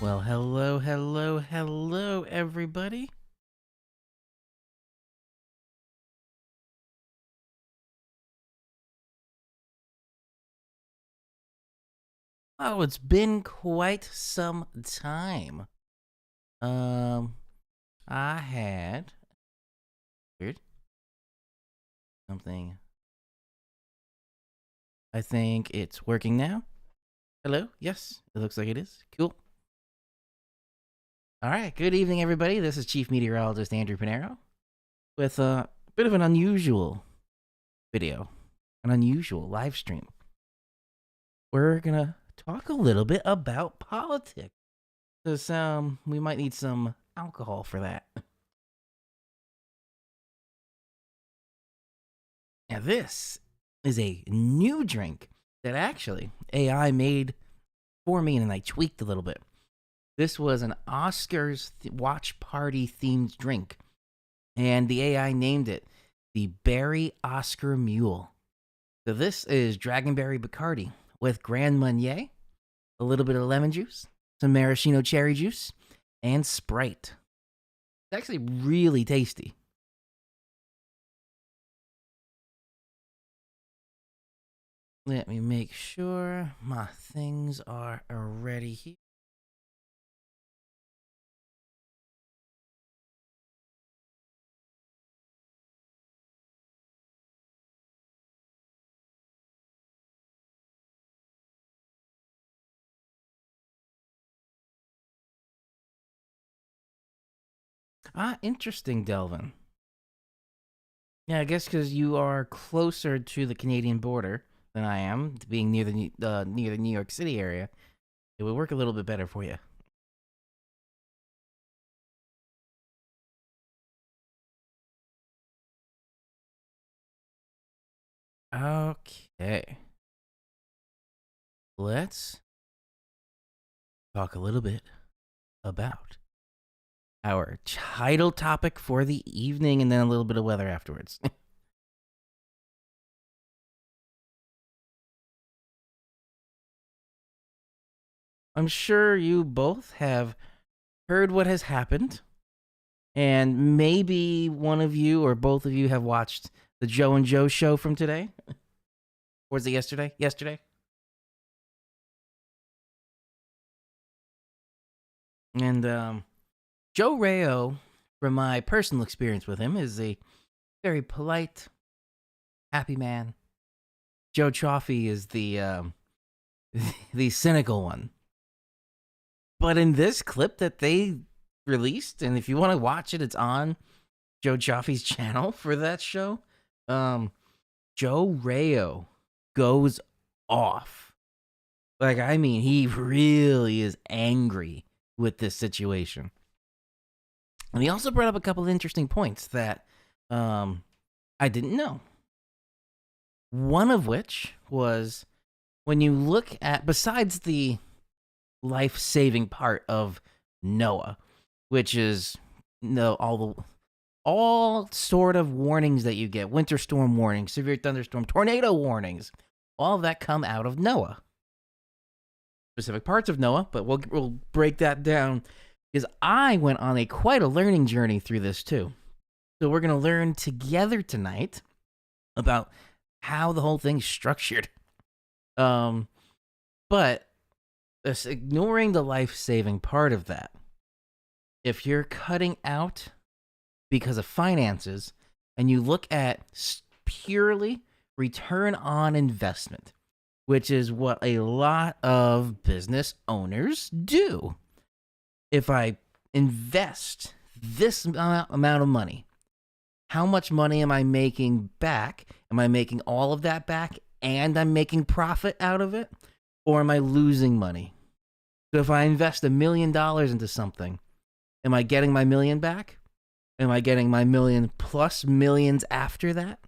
Well, hello, everybody. Oh, it's been quite some time. I had weird something. I think it's working now. Hello? Yes, it looks like it is. Cool. All right. Good evening, everybody. This is Chief Meteorologist Andrew Pinero with a bit of an unusual video, an unusual live stream. We're gonna talk a little bit about politics. Because we might need some alcohol for that. Now, this is a new drink that actually AI made for me, and I tweaked a little bit. This was an Oscars watch party themed drink, and the AI named it the Berry Oscar Mule. So this is Dragonberry Bacardi with Grand Marnier, a little bit of lemon juice, some maraschino cherry juice, and Sprite. It's actually really tasty. Let me make sure my things are ready here. Interesting, Delvin. Yeah, I guess because you are closer to the Canadian border than I am, being near the New York City area, it would work a little bit better for you. Okay, let's talk a little bit about our title topic for the evening, and then a little bit of weather afterwards. I'm sure you both have heard what has happened, and maybe one of you or both of you have watched the Joe and Joe show from today. Or was it yesterday? Yesterday. And Joe Rayo, from my personal experience with him, is a very polite, happy man. Joe Chaffee is the the cynical one. But in this clip that they released, and if you want to watch it, it's on Joe Chaffee's channel for that show. Joe Rayo goes off. Like, I mean, he really is angry with this situation. And he also brought up a couple of interesting points that I didn't know. One of which was when you look at, besides the life-saving part of NOAA, which is all sort of warnings that you get, winter storm warnings, severe thunderstorm, tornado warnings, all of that come out of NOAA. Specific parts of NOAA, but we'll break that down, because I went on quite a learning journey through this too. So we're going to learn together tonight about how the whole thing's structured. But ignoring the life-saving part of that, if you're cutting out because of finances and you look at purely return on investment, which is what a lot of business owners do. If I invest this amount of money, how much money am I making back? Am I making all of that back and I'm making profit out of it? Or am I losing money? So if I invest $1 million into something, am I getting my million back? Am I getting my million plus millions after that?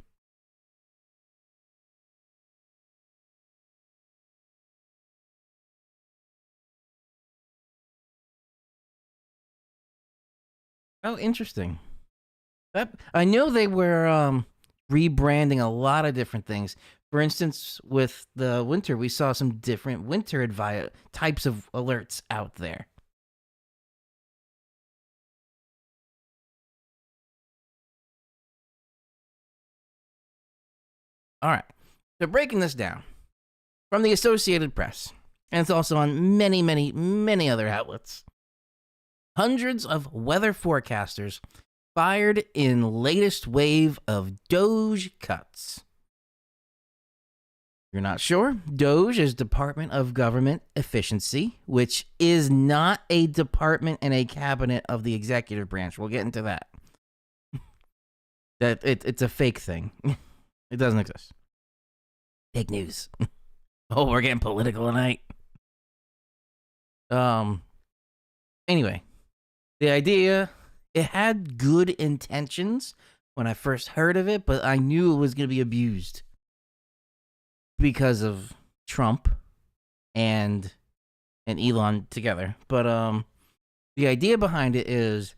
Oh, interesting. I know they were rebranding a lot of different things. For instance, with the winter, we saw some different winter types of alerts out there. All right. So breaking this down from the Associated Press, and it's also on many, many, many other outlets. Hundreds of weather forecasters fired in latest wave of DOGE cuts. You're not sure? DOGE is Department of Government Efficiency, which is not a department and a cabinet of the executive branch. We'll get into that. It's a fake thing. It doesn't exist. Fake news. Oh, we're getting political tonight. Anyway, the idea, it had good intentions when I first heard of it, but I knew it was going to be abused because of Trump and Elon together. But the idea behind it is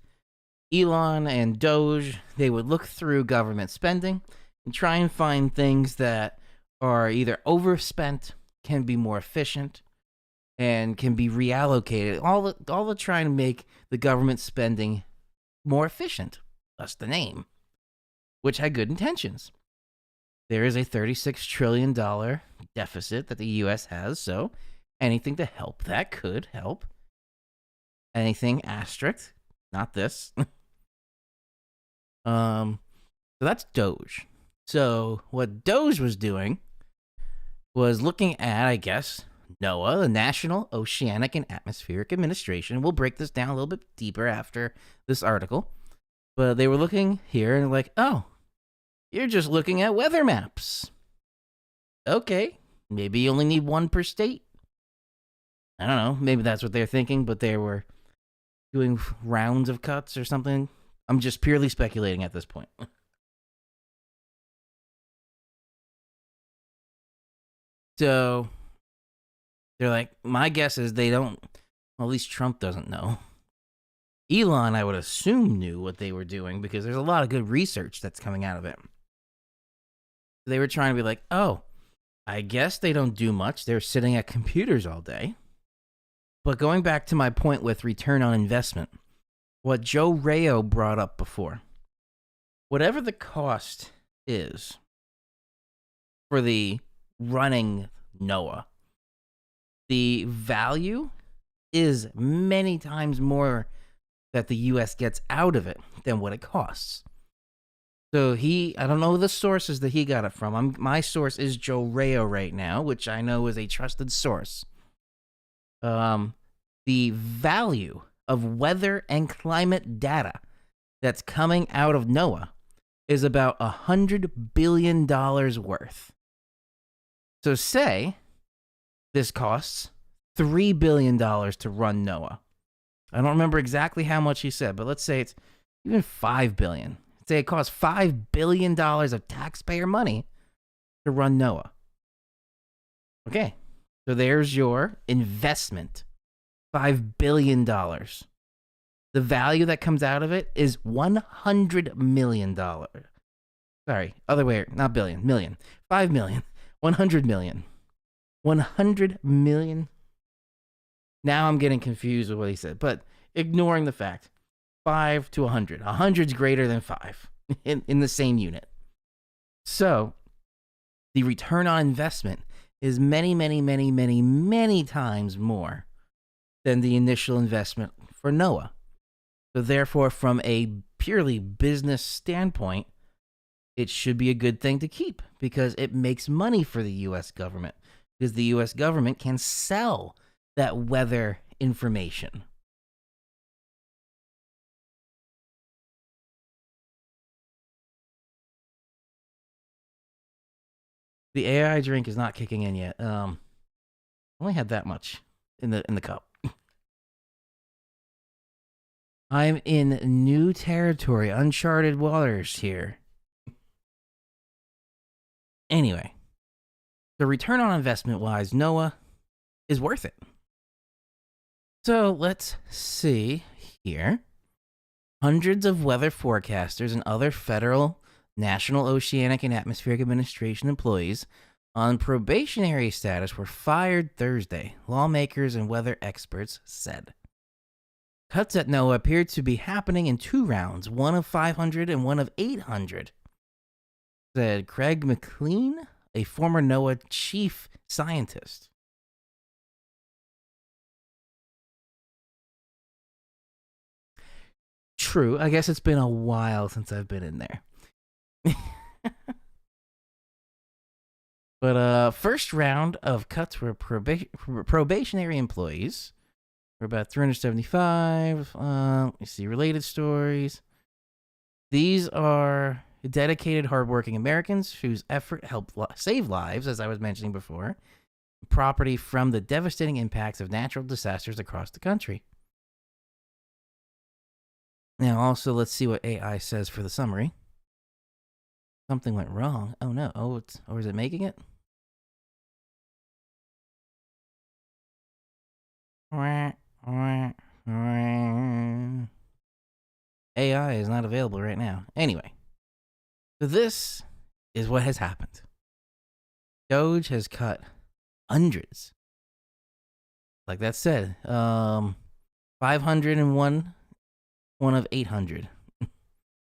Elon and DOGE, they would look through government spending and try and find things that are either overspent, can be more efficient, and can be reallocated. All the trying to make the government spending more efficient. Thus the name, which had good intentions. There is a $36 trillion deficit that the U.S. has, so anything to help that could help. Anything asterisk, not this. So that's DOGE. So what DOGE was doing was looking at, I guess, NOAA, the National Oceanic and Atmospheric Administration. We'll break this down a little bit deeper after this article. But they were looking here and like, oh, you're just looking at weather maps. Okay, maybe you only need one per state. I don't know, maybe that's what they're thinking, but they were doing rounds of cuts or something. I'm just purely speculating at this point. So they're like, my guess is they don't, well, at least Trump doesn't know. Elon, I would assume, knew what they were doing because there's a lot of good research that's coming out of it. They were trying to be like, oh, I guess they don't do much. They're sitting at computers all day. But going back to my point with return on investment, what Joe Rayo brought up before, whatever the cost is for the running NOAA, the value is many times more that the U.S. gets out of it than what it costs. So I don't know the sources that he got it from. My source is Joe Rayo right now, which I know is a trusted source. The value of weather and climate data that's coming out of NOAA is about $100 billion worth. So say this costs $3 billion to run NOAA. I don't remember exactly how much he said, but let's say it's even $5 billion. Say it costs $5 billion of taxpayer money to run NOAA. Okay, so there's your investment, $5 billion. The value that comes out of it is $100 million. Sorry, other way, not billion, million. 5 million, 100 million. 100 million. Now I'm getting confused with what he said, but ignoring the fact, 5 to 100. 100's greater than 5 in the same unit. So the return on investment is many, many, many, many, many times more than the initial investment for NOAA. So therefore, from a purely business standpoint, it should be a good thing to keep because it makes money for the U.S. government. because the U.S. government can sell that weather information. The AI drink is not kicking in yet. Only had that much in the cup. I'm in new territory, uncharted waters here. Anyway, the return on investment wise, NOAA is worth it. So let's see here. Hundreds of weather forecasters and other federal, National Oceanic and Atmospheric Administration employees on probationary status were fired Thursday, lawmakers and weather experts said. Cuts at NOAA appeared to be happening in 2 rounds, one of 500 and one of 800, said Craig McLean, a former NOAA chief scientist. True, I guess it's been a while since I've been in there. But first round of cuts were probationary employees. We're about 375. Let me see, related stories. These are dedicated, hardworking Americans whose effort helped save lives, as I was mentioning before, property from the devastating impacts of natural disasters across the country. Now, also, let's see what AI says for the summary. Something went wrong. Oh, no. Or is it making it? AI is not available right now. Anyway, so this is what has happened. DOGE has cut hundreds. Like that said, 501, one of 800.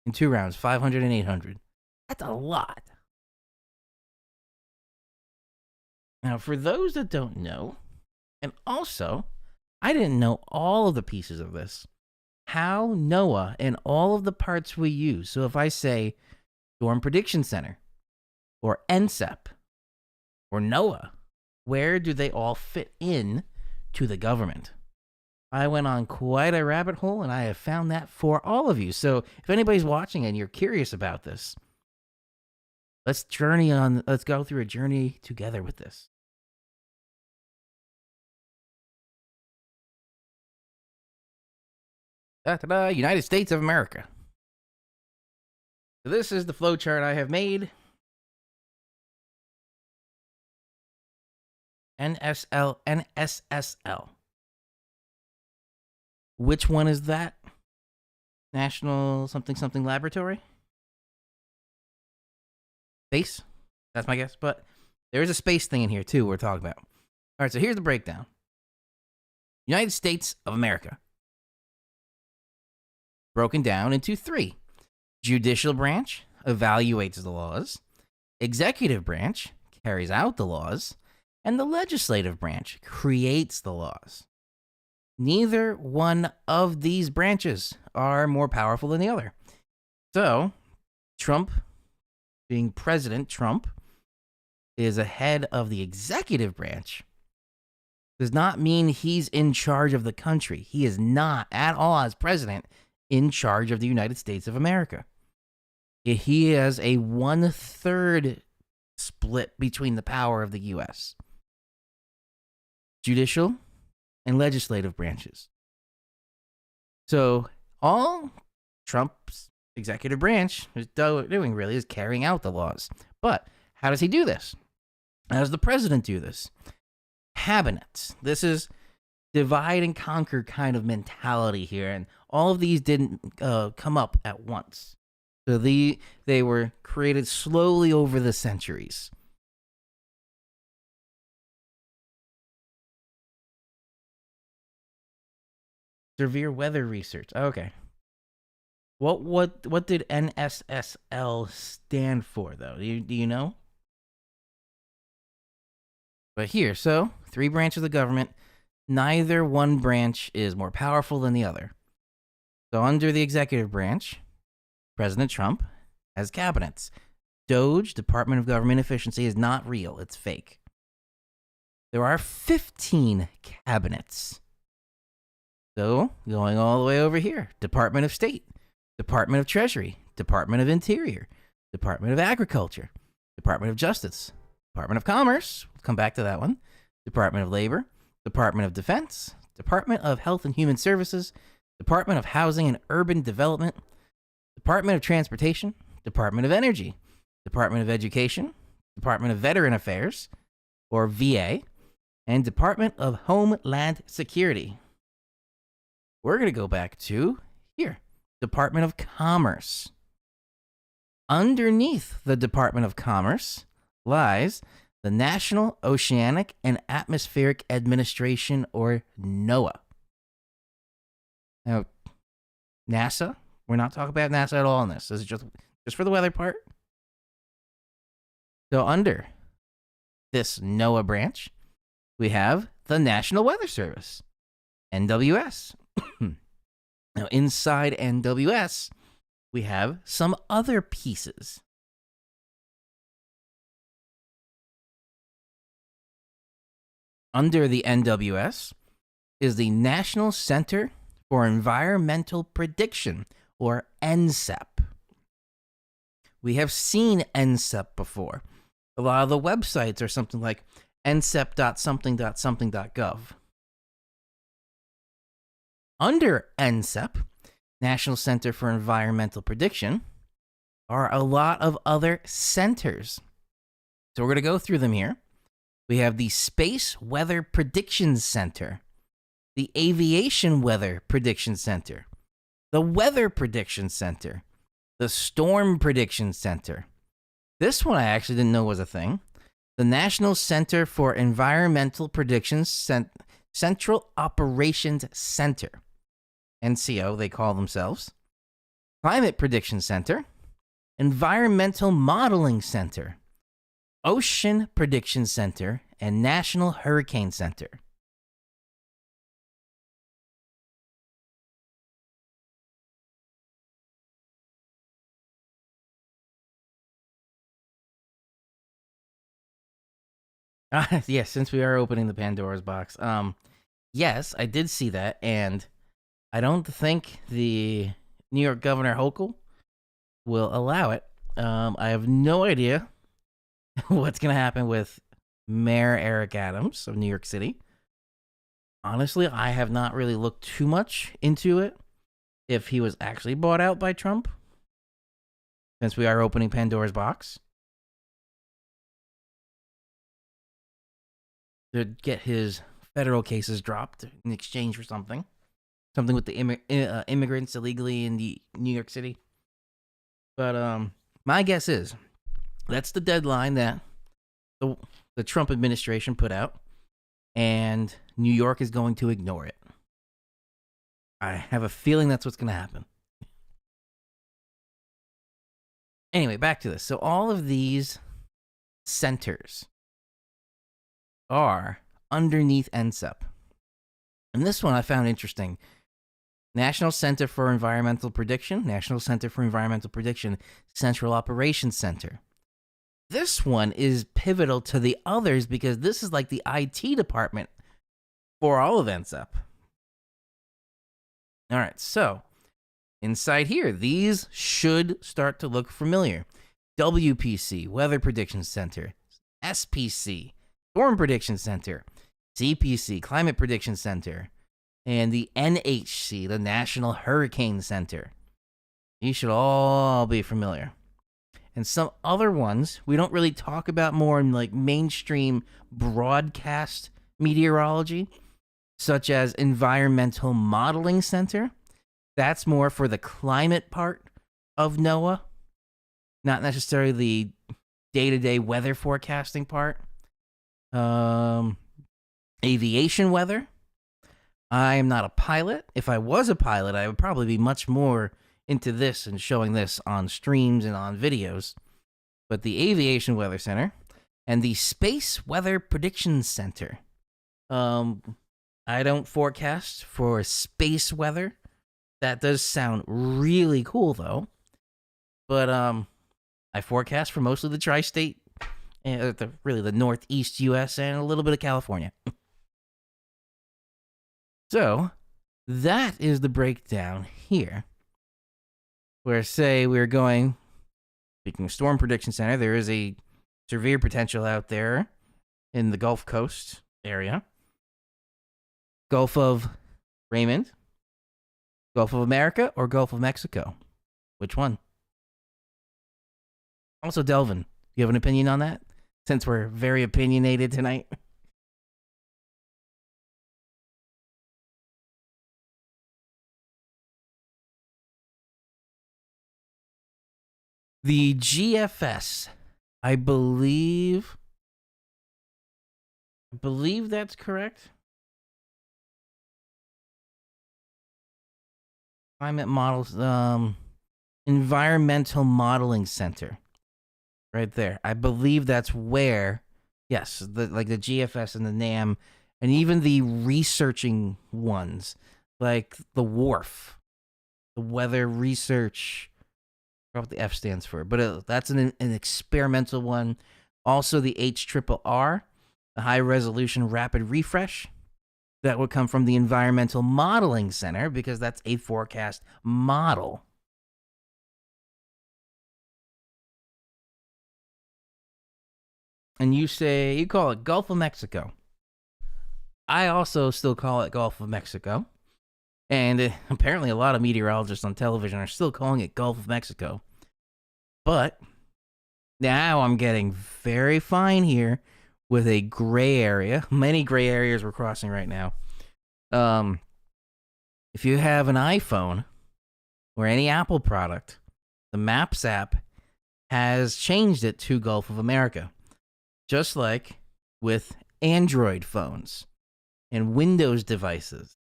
In 2 rounds, 500 and 800. That's a lot. Now, for those that don't know, and also, I didn't know all of the pieces of this. How NOAA and all of the parts we use. So if I say Storm Prediction Center, or NCEP, or NOAA, where do they all fit in to the government? I went on quite a rabbit hole, and I have found that for all of you. So if anybody's watching and you're curious about this, let's go through a journey together with this. United States of America. So this is the flowchart I have made. NSSL. Which one is that? National something Laboratory? Space? That's my guess. But there is a space thing in here, too, we're talking about. All right, so here's the breakdown. United States of America. Broken down into 3. Judicial branch evaluates the laws. Executive branch carries out the laws. And the legislative branch creates the laws. Neither one of these branches are more powerful than the other. So, Trump, being President Trump, is ahead of the executive branch. Does not mean he's in charge of the country. He is not at all, as president, in charge of the United States of America. He has a 1/3 split between the power of the U.S. Judicial and legislative branches. So all Trump's executive branch is doing really is carrying out the laws. But how does he do this? How does the president do this? Cabinets. This is divide and conquer kind of mentality here, and all of these didn't come up at once. So they were created slowly over the centuries. Severe weather research. Okay. What did NSSL stand for, though? Do you know? But here, so 3 branches of the government. Neither one branch is more powerful than the other. So under the executive branch, President Trump has cabinets. DOGE, Department of Government Efficiency, is not real. It's fake. there are 15 cabinets. So, going all the way over here, Department of State, Department of Treasury, Department of Interior, Department of Agriculture, Department of Justice, Department of Commerce, we'll come back to that one, Department of Labor, Department of Defense, Department of Health and Human Services, Department of Housing and Urban Development, Department of Transportation, Department of Energy, Department of Education, Department of Veteran Affairs, or VA, and Department of Homeland Security. We're going to go back to here, Department of Commerce. Underneath the Department of Commerce lies the National Oceanic and Atmospheric Administration, or NOAA. Now, NASA, we're not talking about NASA at all in this. This is just for the weather part. So under this NOAA branch, we have the National Weather Service, NWS. Now, inside NWS, we have some other pieces. Under the NWS is the National Center for Environmental Prediction, or NCEP. We have seen NCEP before. A lot of the websites are something like ncep.something.something.gov. Under NCEP, National Center for Environmental Prediction, are a lot of other centers. So we're going to go through them here. We have the Space Weather Prediction Center, the Aviation Weather Prediction Center, the Weather Prediction Center, the Storm Prediction Center. This one I actually didn't know was a thing. The National Center for Environmental Prediction Central Operations Center. NCO, they call themselves. Climate Prediction Center, Environmental Modeling Center, Ocean Prediction Center, and National Hurricane Center. Yes, since we are opening the Pandora's box. Yes, I did see that, and I don't think the New York Governor Hochul will allow it. I have no idea what's going to happen with Mayor Eric Adams of New York City. Honestly, I have not really looked too much into it, if he was actually bought out by Trump, since we are opening Pandora's box, to get his federal cases dropped in exchange for something with the immigrants illegally in the New York City. But my guess is that's the deadline that the Trump administration put out, and New York is going to ignore it. I have a feeling that's what's going to happen. Anyway, back to this. So all of these centers are underneath NCEP. And this one I found interesting. National Center for Environmental Prediction, National Center for Environmental Prediction, Central Operations Center. This one is pivotal to the others because this is like the IT department for all of NCEP. All right, so inside here, these should start to look familiar. WPC, Weather Prediction Center, SPC, Storm Prediction Center, CPC, Climate Prediction Center, and the NHC, the National Hurricane Center. These should all be familiar. And some other ones we don't really talk about more in like mainstream broadcast meteorology, such as Environmental Modeling Center. That's more for the climate part of NOAA, not necessarily the day-to-day weather forecasting part. Aviation weather. I am not a pilot. If I was a pilot, I would probably be much more into this and showing this on streams and on videos. But the Aviation Weather Center and the Space Weather Prediction Center. I don't forecast for space weather. That does sound really cool, though. But I forecast for mostly the tri-state really the northeast U.S. and a little bit of California. So that is the breakdown here. Where, say, we're going, speaking of Storm Prediction Center, there is a severe potential out there in the Gulf Coast area. Gulf of Raymond, Gulf of America, or Gulf of Mexico? Which one? Also, Delvin, you have an opinion on that? Since we're very opinionated tonight. The GFS, I believe that's correct. Climate models, environmental modeling center, right there. I believe that's where, yes, the GFS and the NAM, and even the researching ones, like the WRF, the Weather Research. I forgot what the F stands for, but that's an experimental one. Also, the HRRR, the High Resolution Rapid Refresh. That would come from the Environmental Modeling Center because that's a forecast model. And you call it Gulf of Mexico. I also still call it Gulf of Mexico. And apparently a lot of meteorologists on television are still calling it Gulf of Mexico. But now I'm getting very fine here with a gray area. Many gray areas we're crossing right now. If you have an iPhone or any Apple product, the Maps app has changed it to Gulf of America. Just like with Android phones and Windows devices.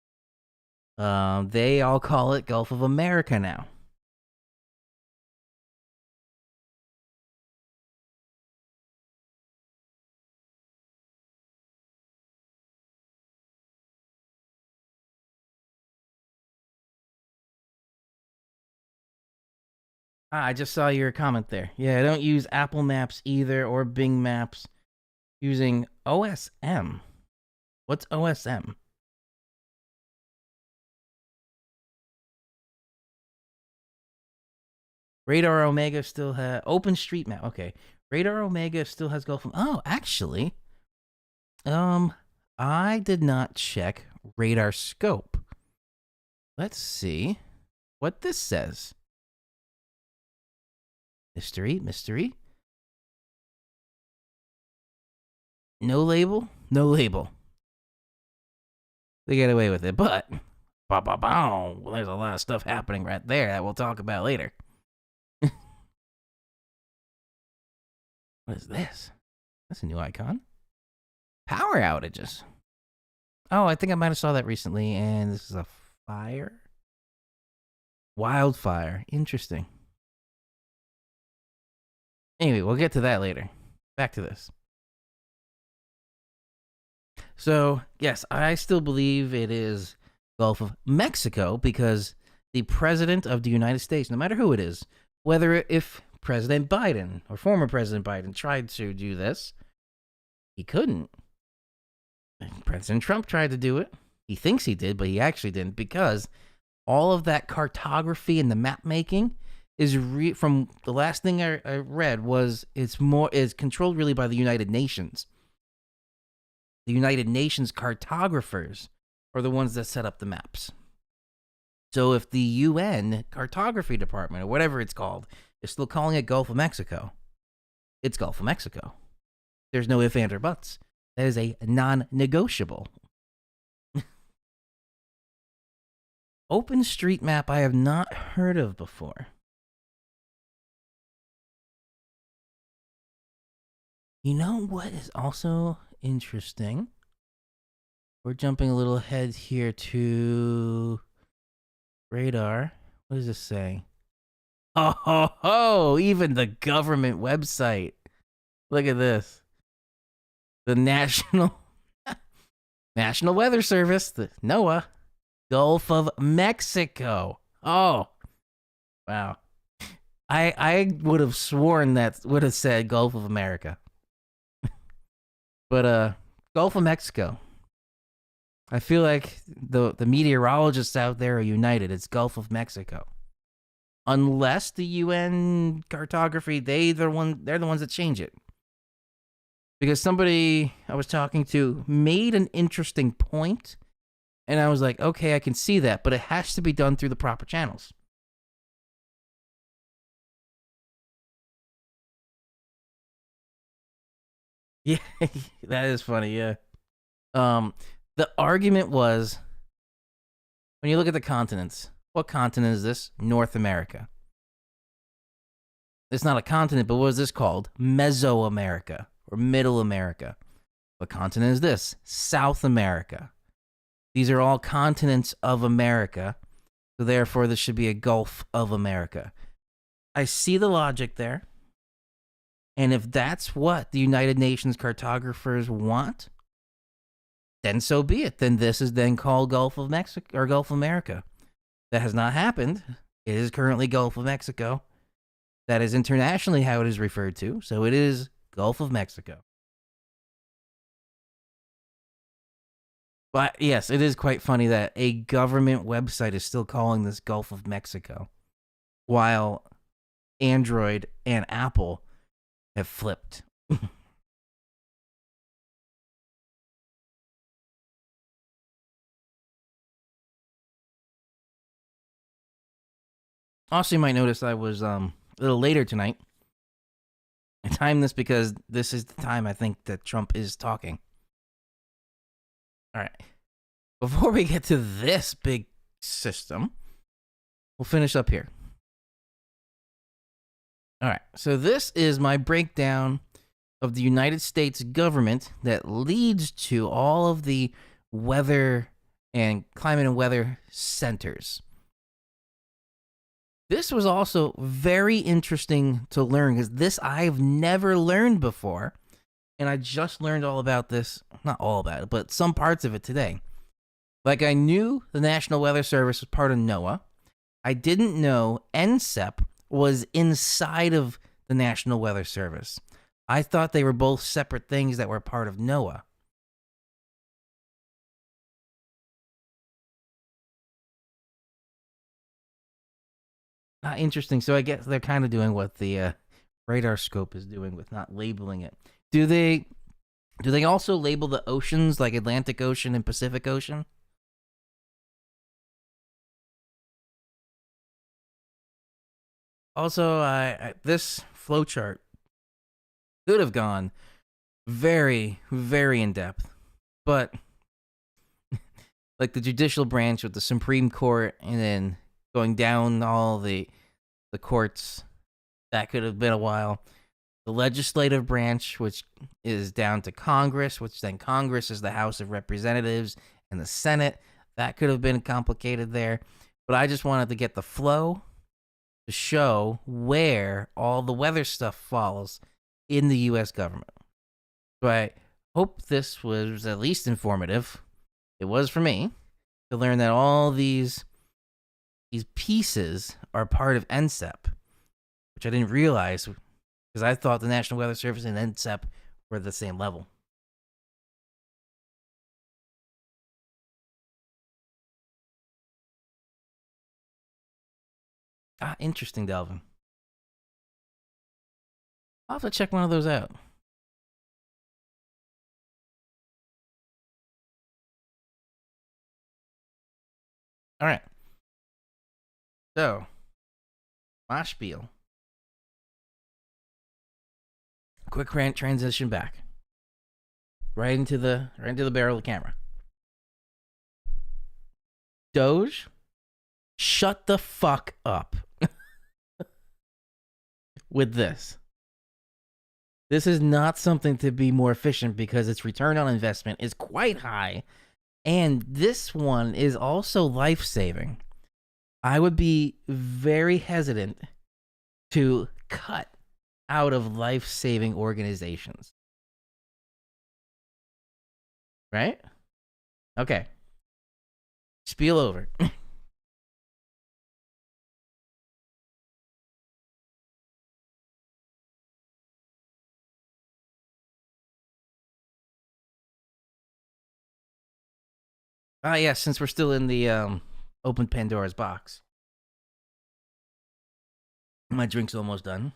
They all call it Gulf of America now. I just saw your comment there. Yeah, I don't use Apple Maps either or Bing Maps. Using OSM. What's OSM? Radar Omega still has OpenStreetMap. Okay, Radar Omega still has Gulf of. Oh, actually, I did not check Radar Scope. Let's see what this says. Mystery. No label. They get away with it, but well, there's a lot of stuff happening right there that we'll talk about later. What is this? That's a new icon. Power outages. Oh, I think I might have saw that recently, and this is a fire? Wildfire. Interesting. Anyway, we'll get to that later. Back to this. So, yes, I still believe it is Gulf of Mexico because the president of the United States, no matter who it is, whether if President Biden or former President Biden tried to do this, he couldn't. President Trump tried to do it. He thinks he did, but he actually didn't because all of that cartography and the map making is from the last thing I read was it's controlled really by the United Nations. The United Nations cartographers are the ones that set up the maps. So if the UN Cartography Department, or whatever it's called, is still calling it Gulf of Mexico, it's Gulf of Mexico. There's no ifs, ands, or buts. That is a non-negotiable. OpenStreetMap I have not heard of before. You know what is also interesting? We're jumping a little ahead here to radar. What does this say? Oh, ho, ho, even the government website. Look at this. The National Weather Service, the NOAA, Gulf of Mexico. Oh, wow. I would have sworn that would have said Gulf of America. But Gulf of Mexico. I feel like the meteorologists out there are united. It's Gulf of Mexico. Unless the UN cartography, they're the ones that change it. Because somebody I was talking to made an interesting point, and I was like, okay, I can see that, but it has to be done through the proper channels. Yeah, that is funny. Yeah. Um, the argument was when you look at the continents. What continent is this? North America. It's not a continent, but what is this called? Mesoamerica or Middle America. What continent is this? South America. These are all continents of America. So therefore, this should be a Gulf of America. I see the logic there. And if that's what the United Nations cartographers want, then so be it. Then this is then called Gulf of Mexico or Gulf of America. That has not happened. It is currently Gulf of Mexico. That is internationally how it is referred to. So it is Gulf of Mexico. But yes, it is quite funny that a government website is still calling this Gulf of Mexico, while Android and Apple have flipped. Also, you might notice I was a little later tonight. I timed this because this is the time I think that Trump is talking. All right. Before we get to this big system, we'll finish up here. All right. So this is my breakdown of the United States government that leads to all of the weather and climate and weather centers. This was also very interesting to learn because this I've never learned before. And I just learned all about this, not all about it, but some parts of it today. Like I knew the National Weather Service was part of NOAA. I didn't know NCEP was inside of the National Weather Service. I thought they were both separate things that were part of NOAA. Interesting. So I guess they're kind of doing what the radar scope is doing with not labeling it. Do they also label the oceans like Atlantic Ocean and Pacific Ocean? Also, this flowchart could have gone very, very in depth, but like the judicial branch with the Supreme Court and then going down all the courts, that could have been a while. The legislative branch, which is down to Congress, which then Congress is the House of Representatives and the Senate, that could have been complicated there. But I just wanted to get the flow to show where all the weather stuff falls in the U.S. government. So I hope this was at least informative. It was for me to learn that all these pieces are part of NCEP, which I didn't realize because I thought the National Weather Service and NCEP were the same level. Interesting, Delvin. I'll have to check one of those out. All right. So, my spiel. Quick rant transition back. Right into the barrel of the camera. DOGE, shut the fuck up with this. This is not something to be more efficient because its return on investment is quite high. And this one is also life saving. I would be very hesitant to cut out of life saving organizations. Right? Okay. Spiel over. Yeah, since we're still in the open Pandora's box. My drink's almost done.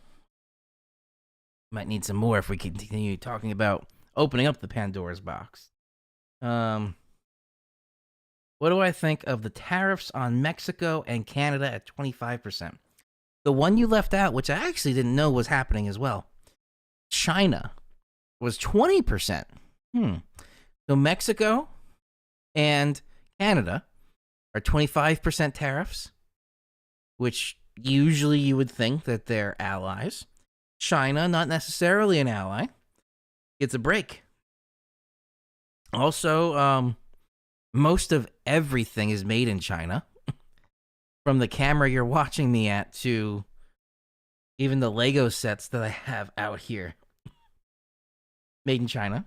Might need some more if we continue talking about opening up the Pandora's box. Um, what do I think of the tariffs on Mexico and Canada at 25%? The one you left out, which I actually didn't know was happening as well, China was 20%. So Mexico and Canada are 25% tariffs, which usually you would think that they're allies. China, not necessarily an ally, gets a break. Also, most of everything is made in China. From the camera you're watching me at to even the Lego sets that I have out here. Made in China.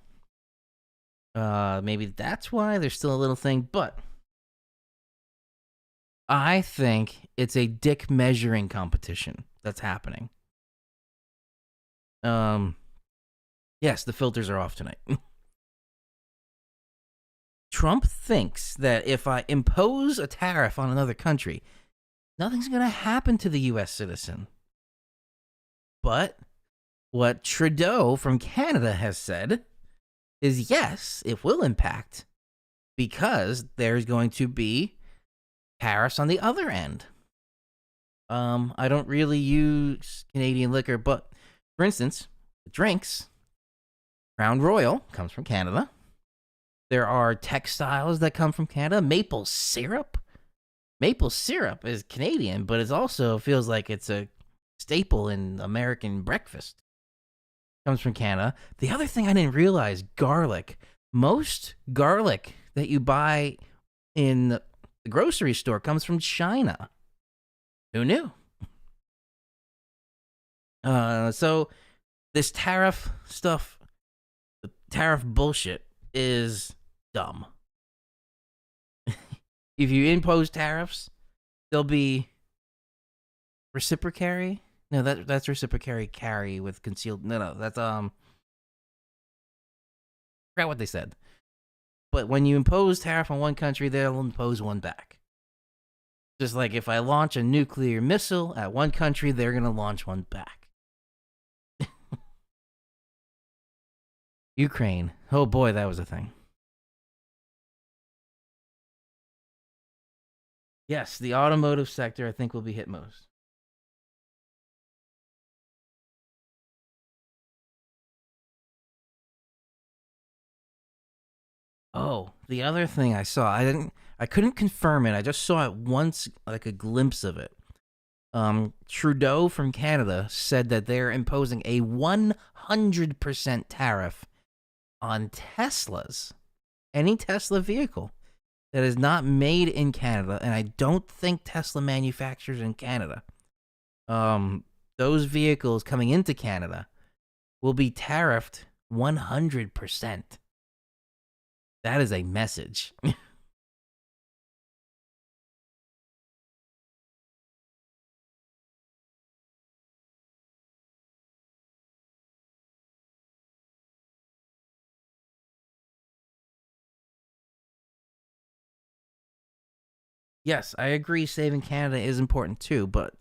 Maybe that's why there's still a little thing, but I think it's a dick measuring competition that's happening. Yes, the filters are off tonight. Trump thinks that if I impose a tariff on another country, nothing's going to happen to the U.S. citizen. But what Trudeau from Canada has said is yes, it will impact because there's going to be tariffs on the other end. I don't really use Canadian liquor, but for instance, the drinks, Crown Royal comes from Canada. There are textiles that come from Canada. Maple syrup. Maple syrup is Canadian, but it also feels like it's a staple in American breakfast. Comes from Canada. The other thing I didn't realize, garlic. Most garlic that you buy in the grocery store comes from China. Who knew? So this tariff stuff, the tariff bullshit is dumb. If you impose tariffs, there'll be reciprocary. No, that's reciprocary carry with concealed. No, that's forgot what they said. But when you impose tariff on one country, they'll impose one back. Just like if I launch a nuclear missile at one country, they're gonna launch one back. Ukraine. Oh boy, that was a thing. Yes, the automotive sector, I think, will be hit most. Oh, the other thing I saw, I couldn't confirm it. I just saw it once, like a glimpse of it. Trudeau from Canada said that they're imposing a 100% tariff on Teslas. Any Tesla vehicle that is not made in Canada, and I don't think Tesla manufactures in Canada. Those vehicles coming into Canada will be tariffed 100%. That is a message. Yes, I agree saving Canada is important too, but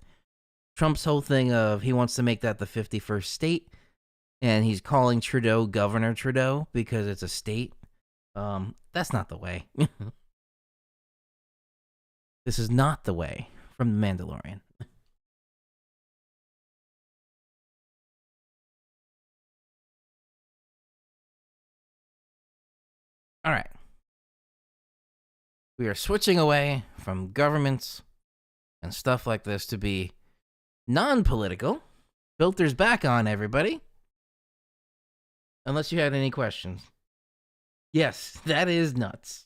Trump's whole thing of he wants to make that the 51st state, and he's calling Trudeau Governor Trudeau because it's a state. That's not the way. This is not the way from The Mandalorian. All right. We are switching away from governments and stuff like this to be non-political. Filters back on, everybody. Unless you had any questions. Yes, that is nuts.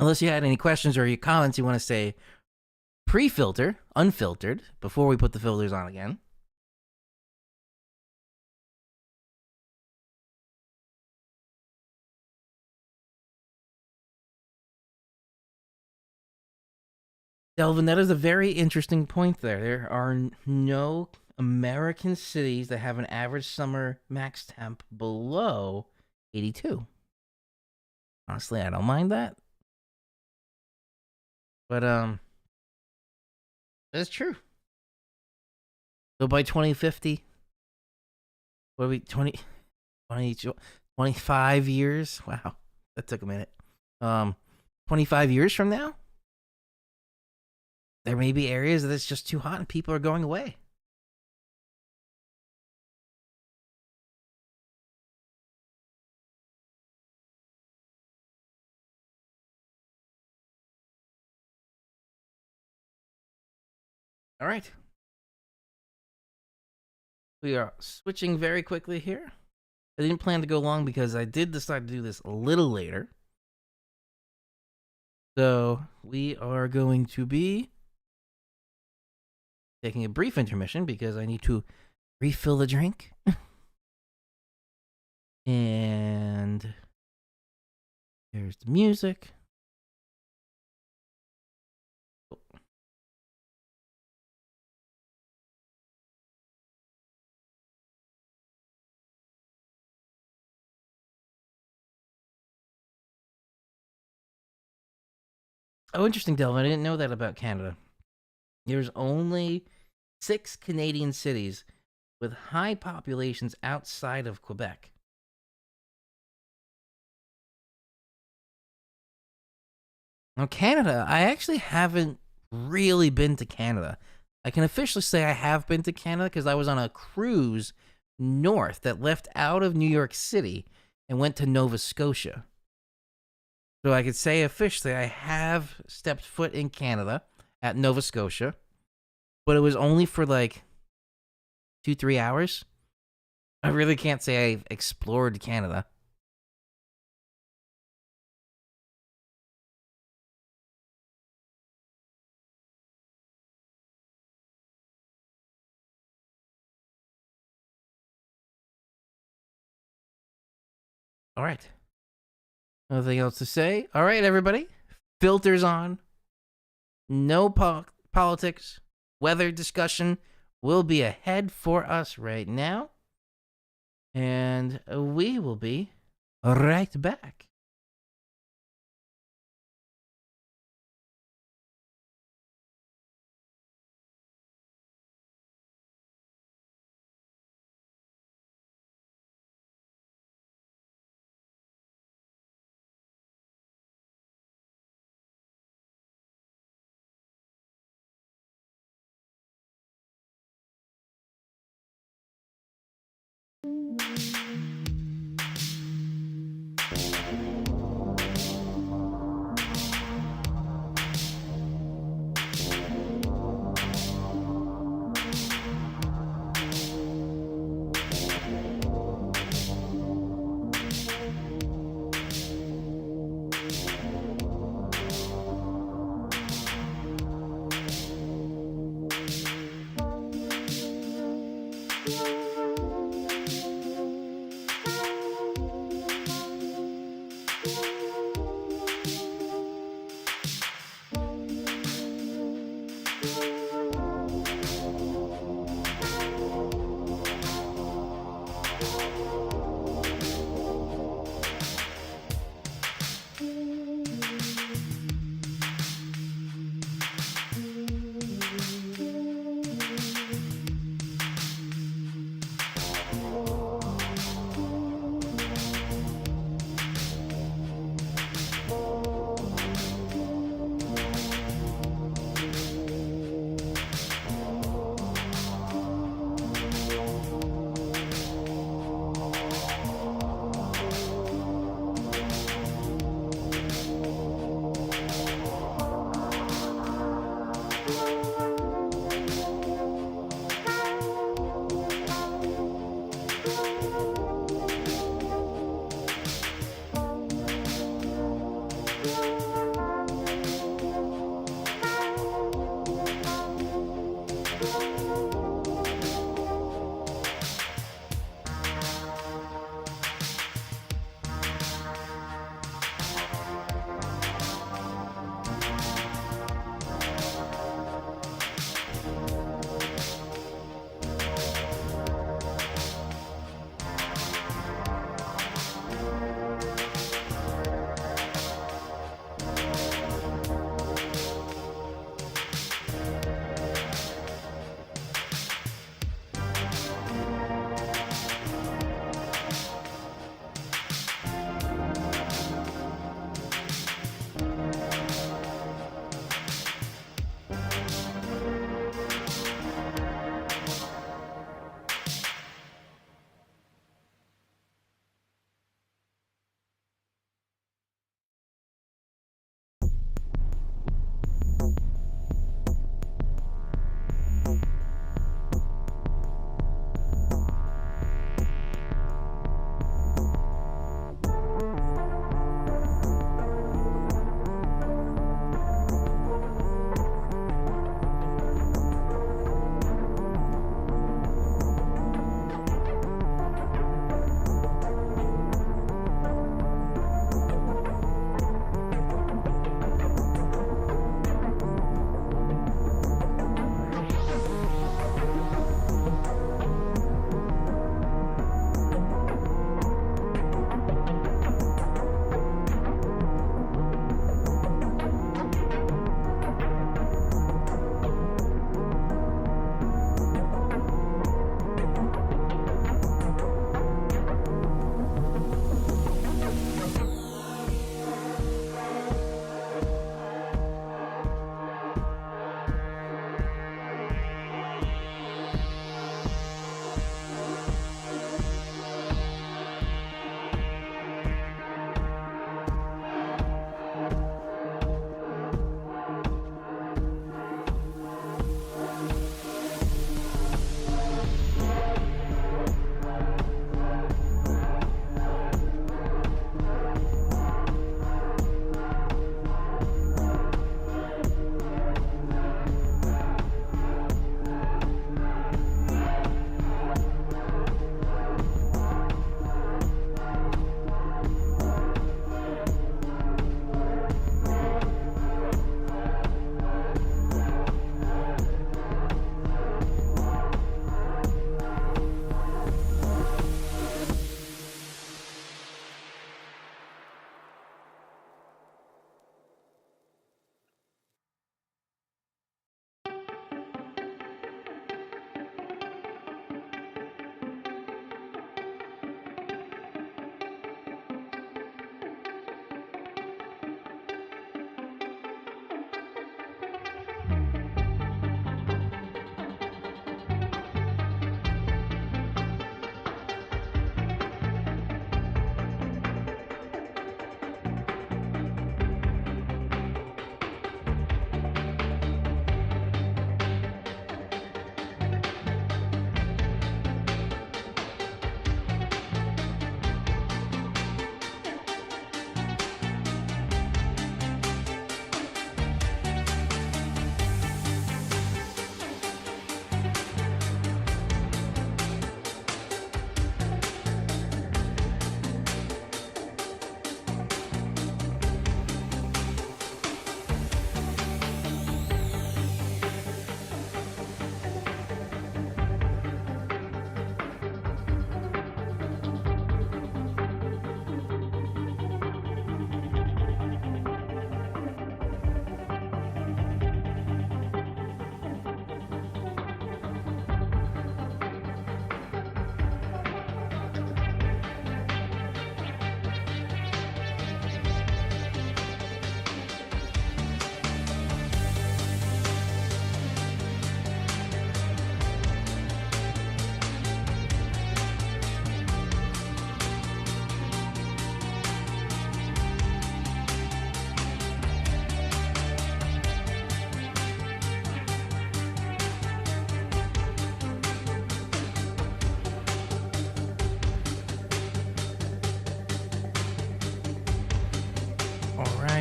Unless you had any questions or your comments you want to say pre-filter, unfiltered, before we put the filters on again. Delvin, that is a very interesting point there. There are no American cities that have an average summer max temp below 82. Honestly, I don't mind that. But that's true. So by 2050, what are we 25 years? Wow, that took a minute. 25 years from now, there may be areas that it's just too hot and people are going away. All right. We are switching very quickly here. I didn't plan to go long because I did decide to do this a little later. So we are going to be taking a brief intermission because I need to refill the drink. And there's the music. Oh, interesting, Delvin. I didn't know that about Canada. There's only 6 Canadian cities with high populations outside of Quebec. Now, Canada, I actually haven't really been to Canada. I can officially say I have been to Canada because I was on a cruise north that left out of New York City and went to Nova Scotia. So I could say officially I have stepped foot in Canada at Nova Scotia, but it was only for like 2-3 hours. I really can't say I've explored Canada. All right. Nothing else to say. All right, everybody. Filters on. No politics. Weather discussion will be ahead for us right now. And we will be right back.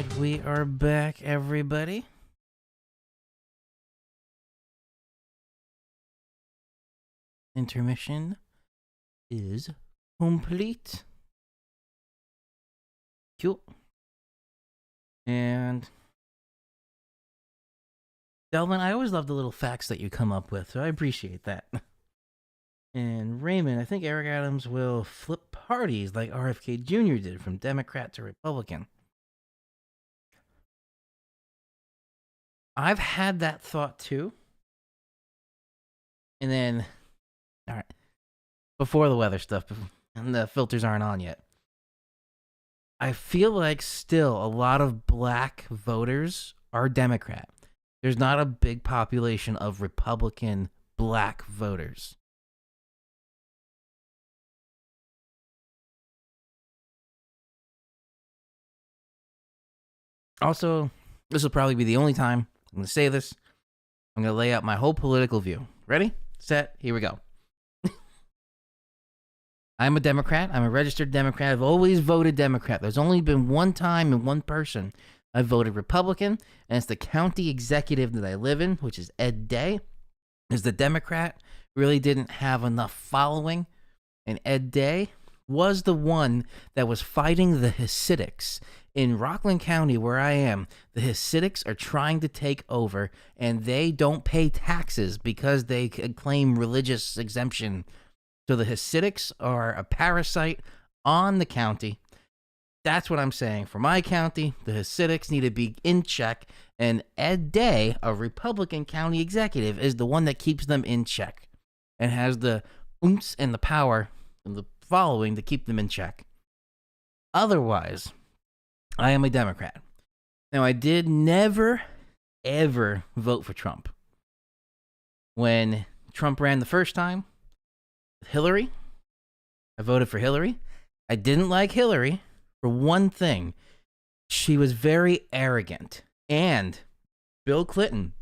right, we are back, everybody. Intermission is complete. Cool. And Delvin, I always love the little facts that you come up with, so I appreciate that. And Raymond, I think Eric Adams will flip parties like RFK Jr. did from Democrat to Republican. I've had that thought too. And then, all right, before the weather stuff, and the filters aren't on yet, I feel like still a lot of black voters are Democrat. There's not a big population of Republican black voters. Also, this will probably be the only time I'm going to say this. I'm going to lay out my whole political view. Ready? Set? Here we go. I'm a Democrat. I'm a registered Democrat. I've always voted Democrat. There's only been one time and one person I've voted Republican, and it's the county executive that I live in, which is Ed Day. Because the Democrat really didn't have enough following, and Ed Day was the one that was fighting the Hasidics. In Rockland County, where I am, the Hasidics are trying to take over, and they don't pay taxes because they claim religious exemption. So the Hasidics are a parasite on the county. That's what I'm saying. For my county, the Hasidics need to be in check, and Ed Day, a Republican county executive, is the one that keeps them in check and has the oomph and the power and the following to keep them in check. Otherwise, I am a Democrat. Now, I did never, ever vote for Trump. When Trump ran the first time, Hillary, I voted for Hillary. I didn't like Hillary for one thing. She was very arrogant. And Bill Clinton,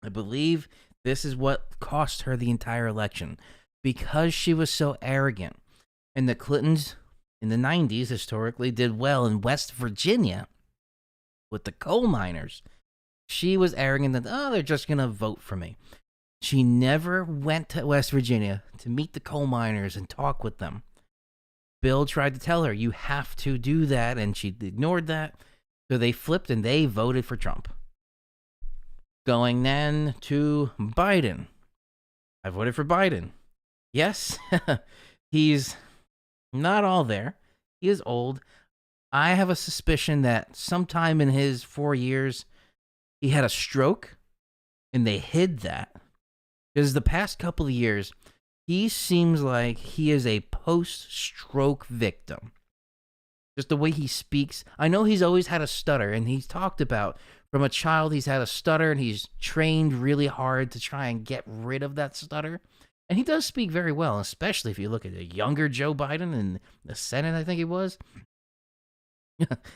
I believe this is what cost her the entire election. Because she was so arrogant. And the Clintons in the 90s historically did well in West Virginia with the coal miners. She was arrogant that, they're just going to vote for me. She never went to West Virginia to meet the coal miners and talk with them. Bill tried to tell her, you have to do that, and she ignored that. So they flipped and they voted for Trump. Going then to Biden. I voted for Biden. Yes, he's not all there. He is old. I have a suspicion that sometime in his 4 years, he had a stroke, and they hid that. Because the past couple of years, he seems like he is a post-stroke victim. Just the way he speaks. I know he's always had a stutter, and he's talked about from a child he's had a stutter, and he's trained really hard to try and get rid of that stutter. And he does speak very well, especially if you look at a younger Joe Biden in the Senate, I think he was.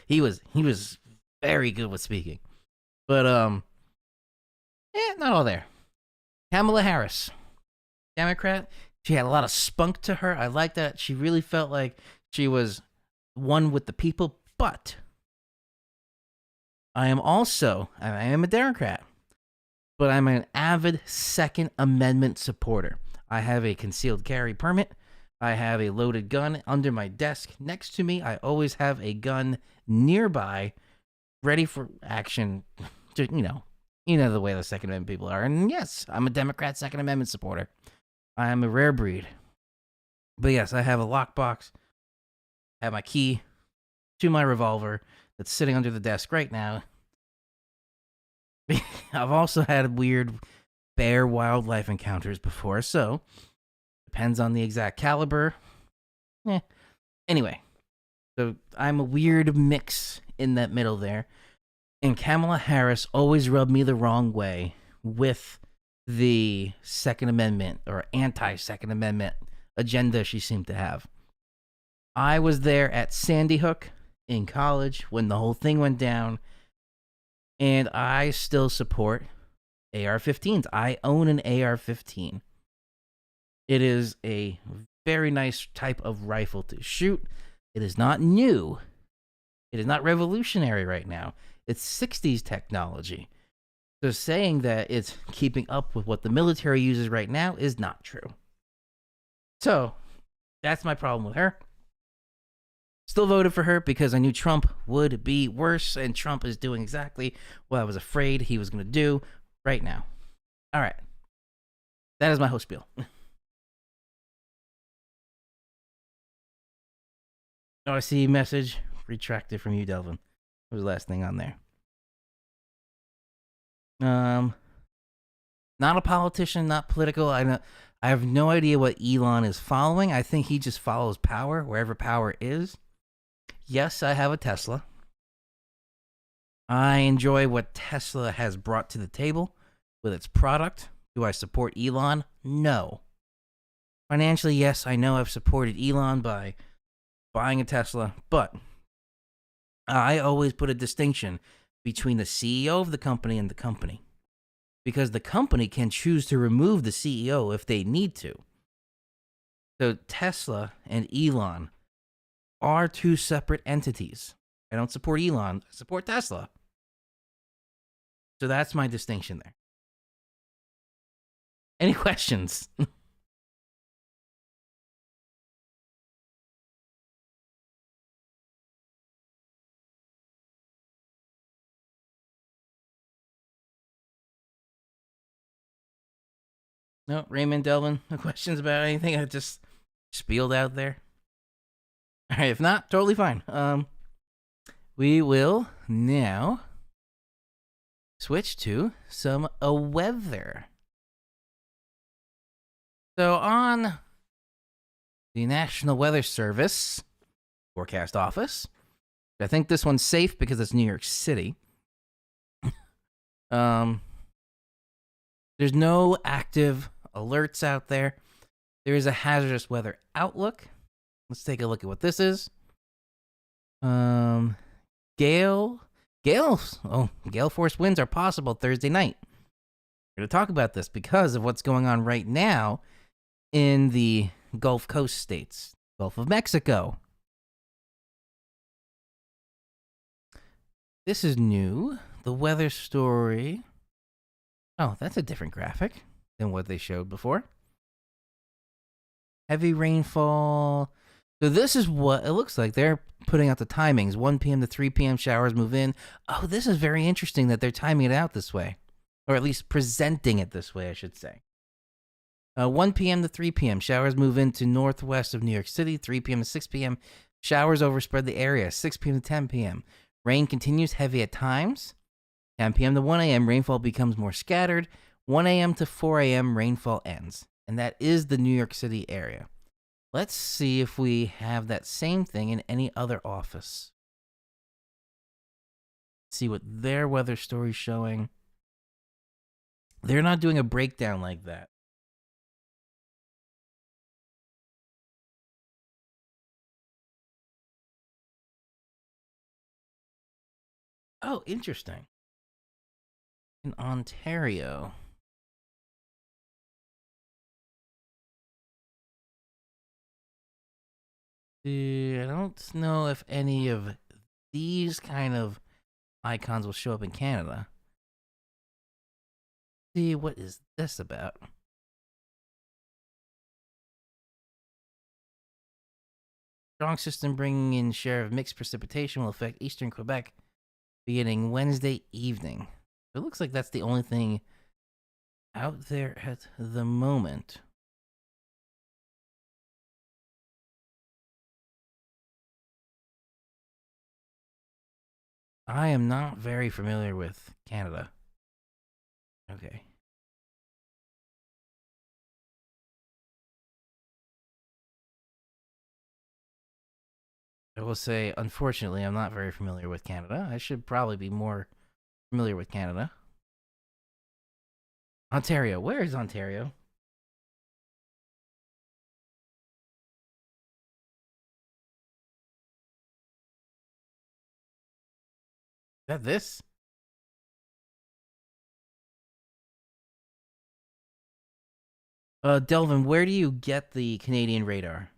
he was very good with speaking. But, not all there. Kamala Harris, Democrat. She had a lot of spunk to her. I like that. She really felt like she was one with the people. But I am a Democrat, but I'm an avid Second Amendment supporter. I have a concealed carry permit. I have a loaded gun under my desk next to me. I always have a gun nearby, ready for action. You know the way the Second Amendment people are. And yes, I'm a Democrat Second Amendment supporter. I am a rare breed. But yes, I have a lockbox. I have my key to my revolver that's sitting under the desk right now. I've also had weird bear wildlife encounters before, so depends on the exact caliber. Anyway, so I'm a weird mix in that middle there. And Kamala Harris always rubbed me the wrong way with the Second Amendment or anti-Second Amendment agenda she seemed to have. I was there at Sandy Hook in college when the whole thing went down, and I still support AR-15s. I own an AR-15. It is a very nice type of rifle to shoot. It is not new. It is not revolutionary right now. It's 60s technology. So saying that it's keeping up with what the military uses right now is not true. So that's my problem with her. Still voted for her because I knew Trump would be worse, and Trump is doing exactly what I was afraid he was going to do right now. All right. That is my whole spiel. Oh, I see message retracted from you, Delvin. What was the last thing on there? Not a politician, not political. I have no idea what Elon is following. I think he just follows power wherever power is. Yes, I have a Tesla. I enjoy what Tesla has brought to the table with its product. Do I support Elon? No. Financially, yes, I know I've supported Elon by buying a Tesla, but I always put a distinction between the CEO of the company and the company, because the company can choose to remove the CEO if they need to. So Tesla and Elon are two separate entities. I don't support Elon, I support Tesla. So that's my distinction there. Any questions? No, Raymond, Delvin, no questions about anything I just spieled out there? All right, if not, totally fine. We will now switch to some weather. So on the National Weather Service forecast office, I think this one's safe because it's New York City. There's no active alerts out there. There is a hazardous weather outlook. Let's take a look at what this is. Gale force winds are possible Thursday night. We're going to talk about this because of what's going on right now in the Gulf Coast states, Gulf of Mexico. This is new. The weather story. Oh, that's a different graphic than what they showed before. Heavy rainfall. So this is what it looks like. They're putting out the timings. 1 p.m. to 3 p.m. showers move in. Oh, this is very interesting that they're timing it out this way. Or at least presenting it this way, I should say. 1 p.m. to 3 p.m. showers move into northwest of New York City. 3 p.m. to 6 p.m. showers overspread the area. 6 p.m. to 10 p.m. Rain continues heavy at times. 10 p.m. to 1 a.m. rainfall becomes more scattered. 1 a.m. to 4 a.m. rainfall ends. And that is the New York City area. Let's see if we have that same thing in any other office. See what their weather story's showing. They're not doing a breakdown like that. Oh, interesting. In Ontario. I don't know if any of these kind of icons will show up in Canada. See, what is this about? Strong system bringing in share of mixed precipitation will affect eastern Quebec beginning Wednesday evening. It looks like that's the only thing out there at the moment. I am not very familiar with Canada. Okay. I will say, unfortunately, I'm not very familiar with Canada. I should probably be more familiar with Canada. Ontario. Where is Ontario? Is that this? Delvin, where do you get the Canadian radar?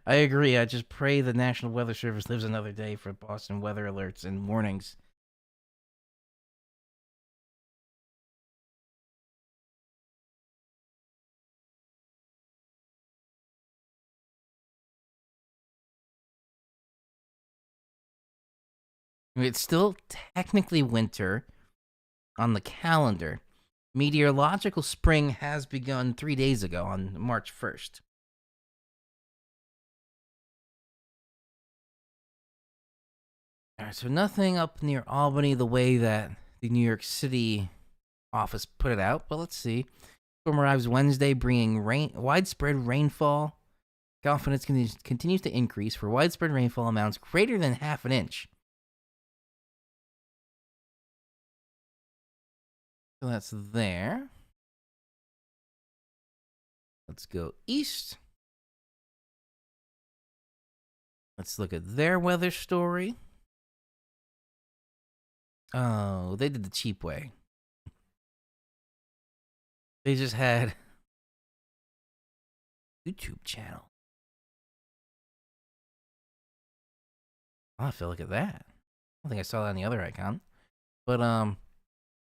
I agree. I just pray the National Weather Service lives another day for Boston weather alerts and warnings. I mean, it's still technically winter on the calendar. Meteorological spring has begun 3 days ago on March 1st. All right, so nothing up near Albany the way that the New York City office put it out, but let's see. Storm arrives Wednesday, bringing widespread rainfall. Confidence continues to increase for widespread rainfall amounts greater than half an inch. So that's there. Let's go east. Let's look at their weather story. Oh, they did the cheap way. They just had YouTube channel. I'll have to look at that. I don't think I saw that on the other icon. But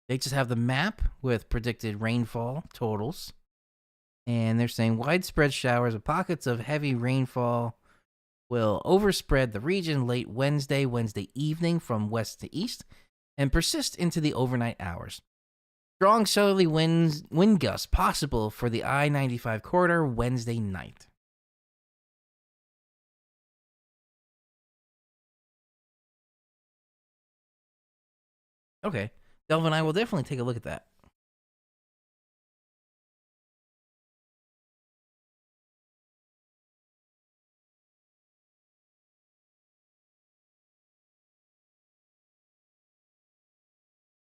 they just have the map with predicted rainfall totals. And they're saying widespread showers with pockets of heavy rainfall will overspread the region late Wednesday evening from west to east, and persist into the overnight hours. Strong southerly wind gusts possible for the I-95 corridor Wednesday night. Okay, Delvin, I will definitely take a look at that.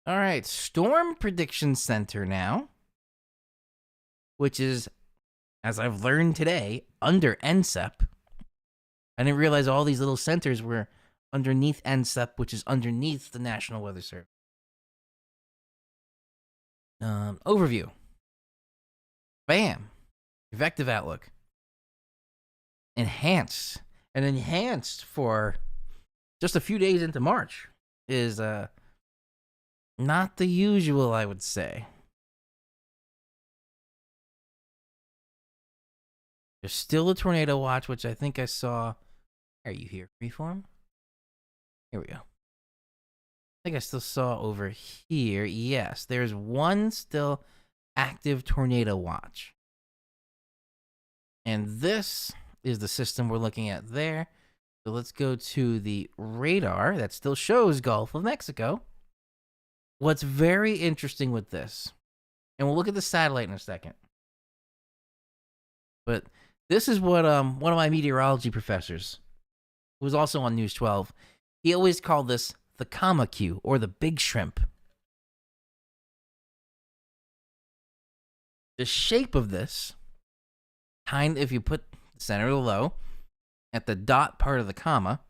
All right, Storm Prediction Center now, which is, as I've learned today, under NSEP. I didn't realize all these little centers were underneath NSEP, which is underneath the National Weather Service. Overview. Bam. Effective outlook. Enhanced. And enhanced for just a few days into March is not the usual, I would say. There's still a tornado watch, which I think I saw. Are you here, Freeform? Here we go. I think I still saw over here. Yes, there's one still active tornado watch. And this is the system we're looking at there. So let's go to the radar that still shows Gulf of Mexico. What's very interesting with this, and we'll look at the satellite in a second, but this is what one of my meteorology professors, who was also on News 12, he always called this the comma Q, or the big shrimp. The shape of this, if you put the center of the low at the dot part of the comma,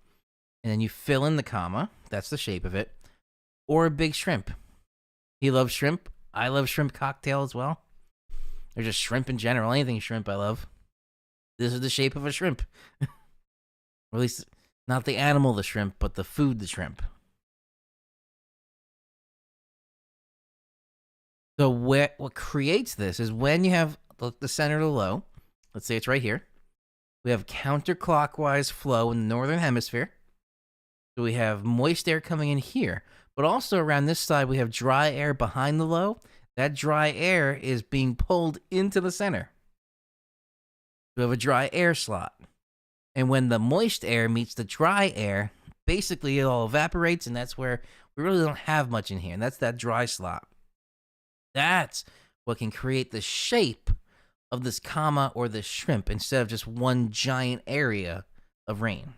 and then you fill in the comma, that's the shape of it, or a big shrimp. He loves shrimp. I love shrimp cocktail as well. Or just shrimp in general. Anything shrimp I love. This is the shape of a shrimp. Or at least not the animal, the shrimp, but the food, the shrimp. So what creates this is when you have the center of the low, let's say it's right here, we have counterclockwise flow in the northern hemisphere. So we have moist air coming in here. But also around this side, we have dry air behind the low. That dry air is being pulled into the center. We have a dry air slot. And when the moist air meets the dry air, basically it all evaporates, and that's where we really don't have much in here. And that's that dry slot. That's what can create the shape of this comma or this shrimp instead of just one giant area of rain.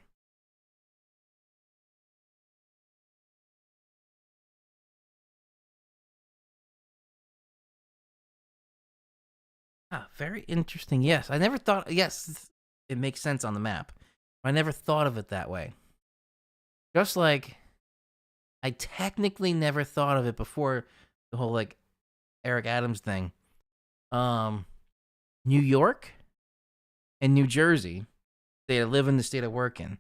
Ah, very interesting. Yes, I never thought. Yes, it makes sense on the map. I never thought of it that way. Just like I technically never thought of it before the whole like Eric Adams thing. New York and New Jersey state I live in, the state I work in.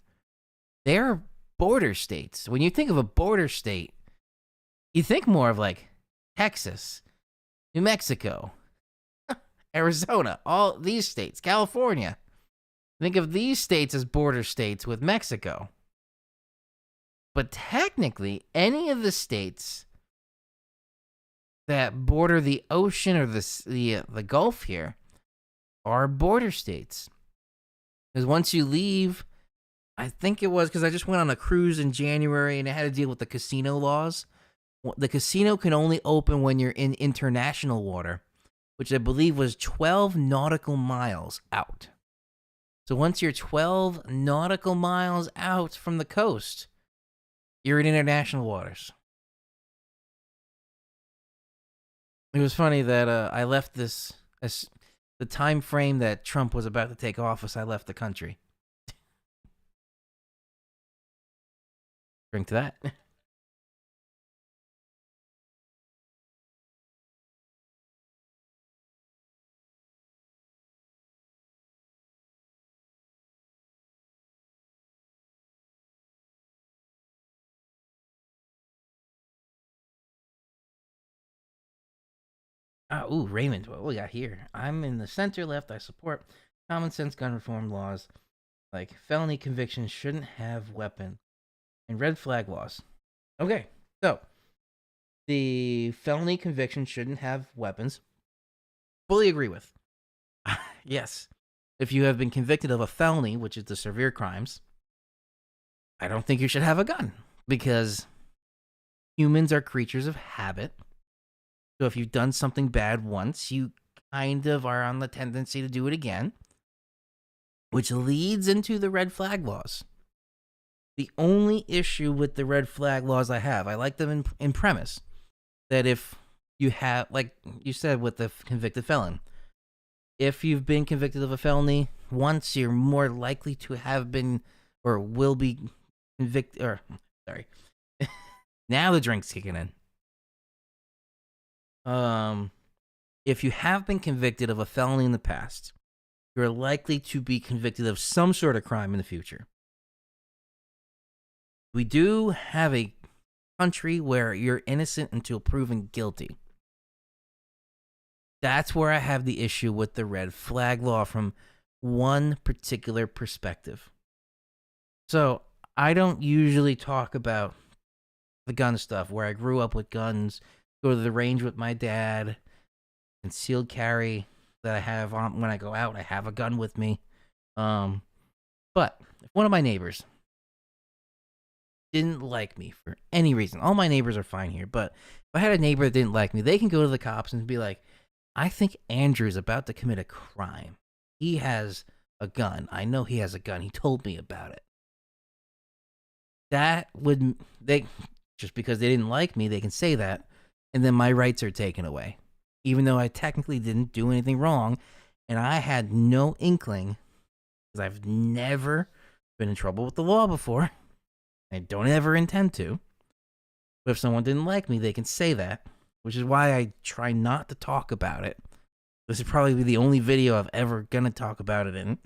They're border states. When you think of a border state, you think more of like Texas, New Mexico, Arizona, all these states, California. Think of these states as border states with Mexico. But technically, any of the states that border the ocean or the Gulf here are border states. Because once you leave, I think it was because I just went on a cruise in January and it had to deal with the casino laws. The casino can only open when you're in international water, which I believe was 12 nautical miles out. So once you're 12 nautical miles out from the coast, you're in international waters. It was funny that I left this, as the time frame that Trump was about to take office, I left the country. Drink to that. Ooh, Raymond, what we got here? I'm in the center left. I support common sense gun reform laws, like felony convictions shouldn't have weapon, and red flag laws. Okay, so the felony conviction shouldn't have weapons. Fully agree with. Yes, if you have been convicted of a felony, which is the severe crimes, I don't think you should have a gun because humans are creatures of habit. So if you've done something bad once, you kind of are on the tendency to do it again, which leads into the red flag laws. The only issue with the red flag laws I like them in premise, that if you have, like you said with the convicted felon, if you've been convicted of a felony once, you're more likely to have been or will be convicted, or, sorry, now the drink's kicking in. If you have been convicted of a felony in the past, you're likely to be convicted of some sort of crime in the future. We do have a country where you're innocent until proven guilty. That's where I have the issue with the red flag law from one particular perspective. So I don't usually talk about the gun stuff where I grew up with guns, go to the range with my dad, concealed carry that I have on when I go out. I have a gun with me. But if one of my neighbors didn't like me for any reason, all my neighbors are fine here, but if I had a neighbor that didn't like me, they can go to the cops and be like, I think Andrew's about to commit a crime. He has a gun. I know he has a gun. He told me about it. That would, just because they didn't like me, they can say that, and then my rights are taken away. Even though I technically didn't do anything wrong, and I had no inkling, because I've never been in trouble with the law before. I don't ever intend to. But if someone didn't like me, they can say that, which is why I try not to talk about it. This is probably the only video I've ever gonna talk about it in.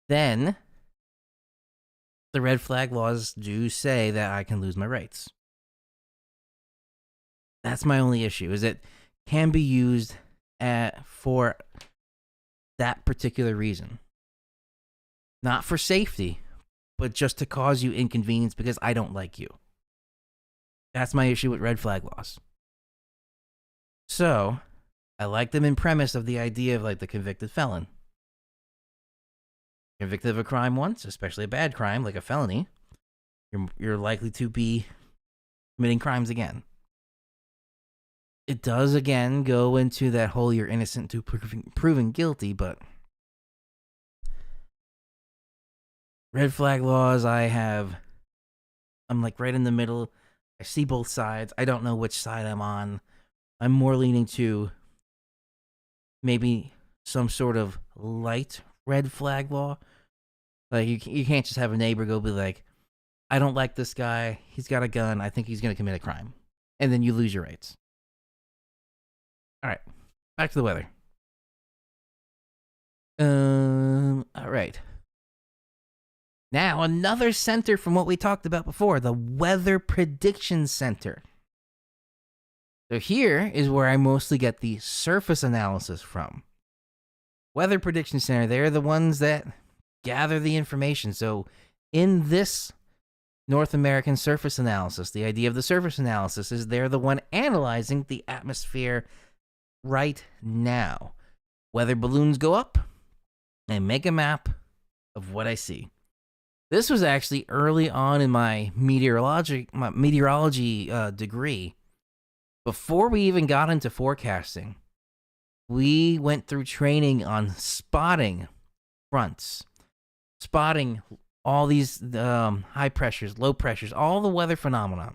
Then the red flag laws do say that I can lose my rights. That's my only issue, is it can be used for that particular reason. Not for safety, but just to cause you inconvenience because I don't like you. That's my issue with red flag laws. So, I like them in premise of the idea of like the convicted felon. Convicted of a crime once, especially a bad crime like a felony, you're likely to be committing crimes again. It does again go into that whole you're innocent to proven guilty, but red flag laws, I'm like right in the middle. I see both sides. I don't know which side I'm on. I'm more leaning to maybe some sort of light red flag law. Like you can't just have a neighbor go be like, I don't like this guy. He's got a gun. I think he's going to commit a crime. And then you lose your rights. All right, back to the weather. All right. Now, another center from what we talked about before, the Weather Prediction Center. So here is where I mostly get the surface analysis from. Weather Prediction Center, they're the ones that gather the information. So in this North American surface analysis, the idea of the surface analysis is they're the one analyzing the atmosphere right now. Weather balloons go up and make a map of what I see. This was actually early on in my meteorology degree. Before we even got into forecasting, we went through training on spotting fronts, spotting all these high pressures, low pressures, all the weather phenomena,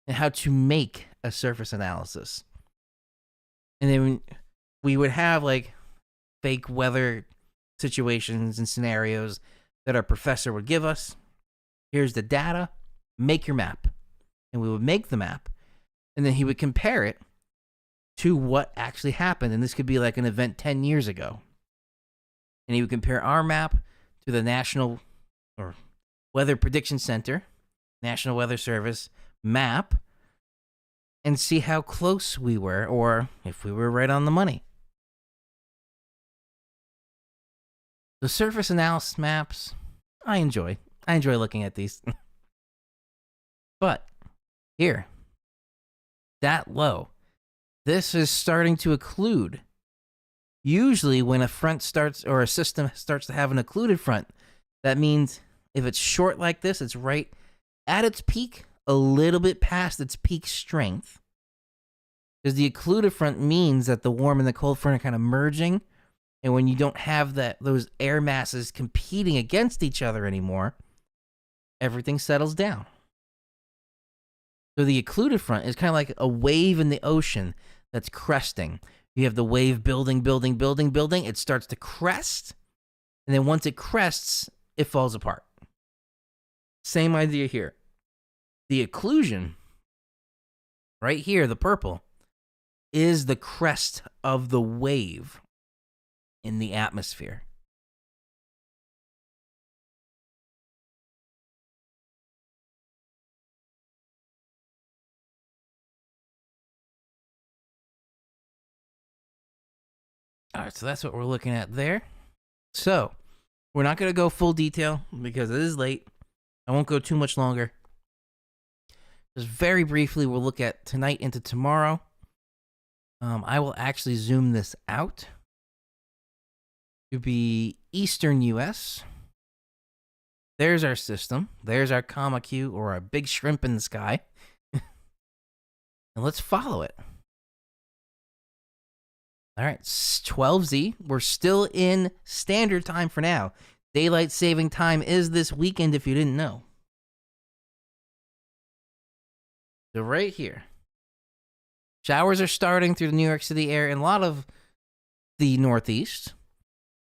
and how to make a surface analysis. And then we would have like fake weather situations and scenarios that our professor would give us. Here's the data, make your map. And we would make the map, and then he would compare it to what actually happened. And this could be like an event 10 years ago. And he would compare our map to the National or Weather Prediction Center, National Weather Service map, and see how close we were or if we were right on the money. The surface analysis maps, I enjoy looking at these. But here, that low, this is starting to occlude. Usually when a front starts or a system starts to have an occluded front, that means if it's short like this, it's right at its peak, a little bit past its peak strength. Because the occluded front means that the warm and the cold front are kind of merging. And when you don't have those air masses competing against each other anymore, everything settles down. So the occluded front is kind of like a wave in the ocean that's cresting. You have the wave building. It starts to crest. And then once it crests, it falls apart. Same idea here. The occlusion, right here, the purple, is the crest of the wave in the atmosphere. All right, so that's what we're looking at there. So we're not going to go full detail because it is late. I won't go too much longer. Just very briefly, we'll look at tonight into tomorrow. I will actually zoom this out to be Eastern U.S. There's our system. There's our comma Q, or our big shrimp in the sky. And let's follow it. All right, 12Z. We're still in standard time for now. Daylight saving time is this weekend if you didn't know. So right here. Showers are starting through the New York City area and a lot of the Northeast.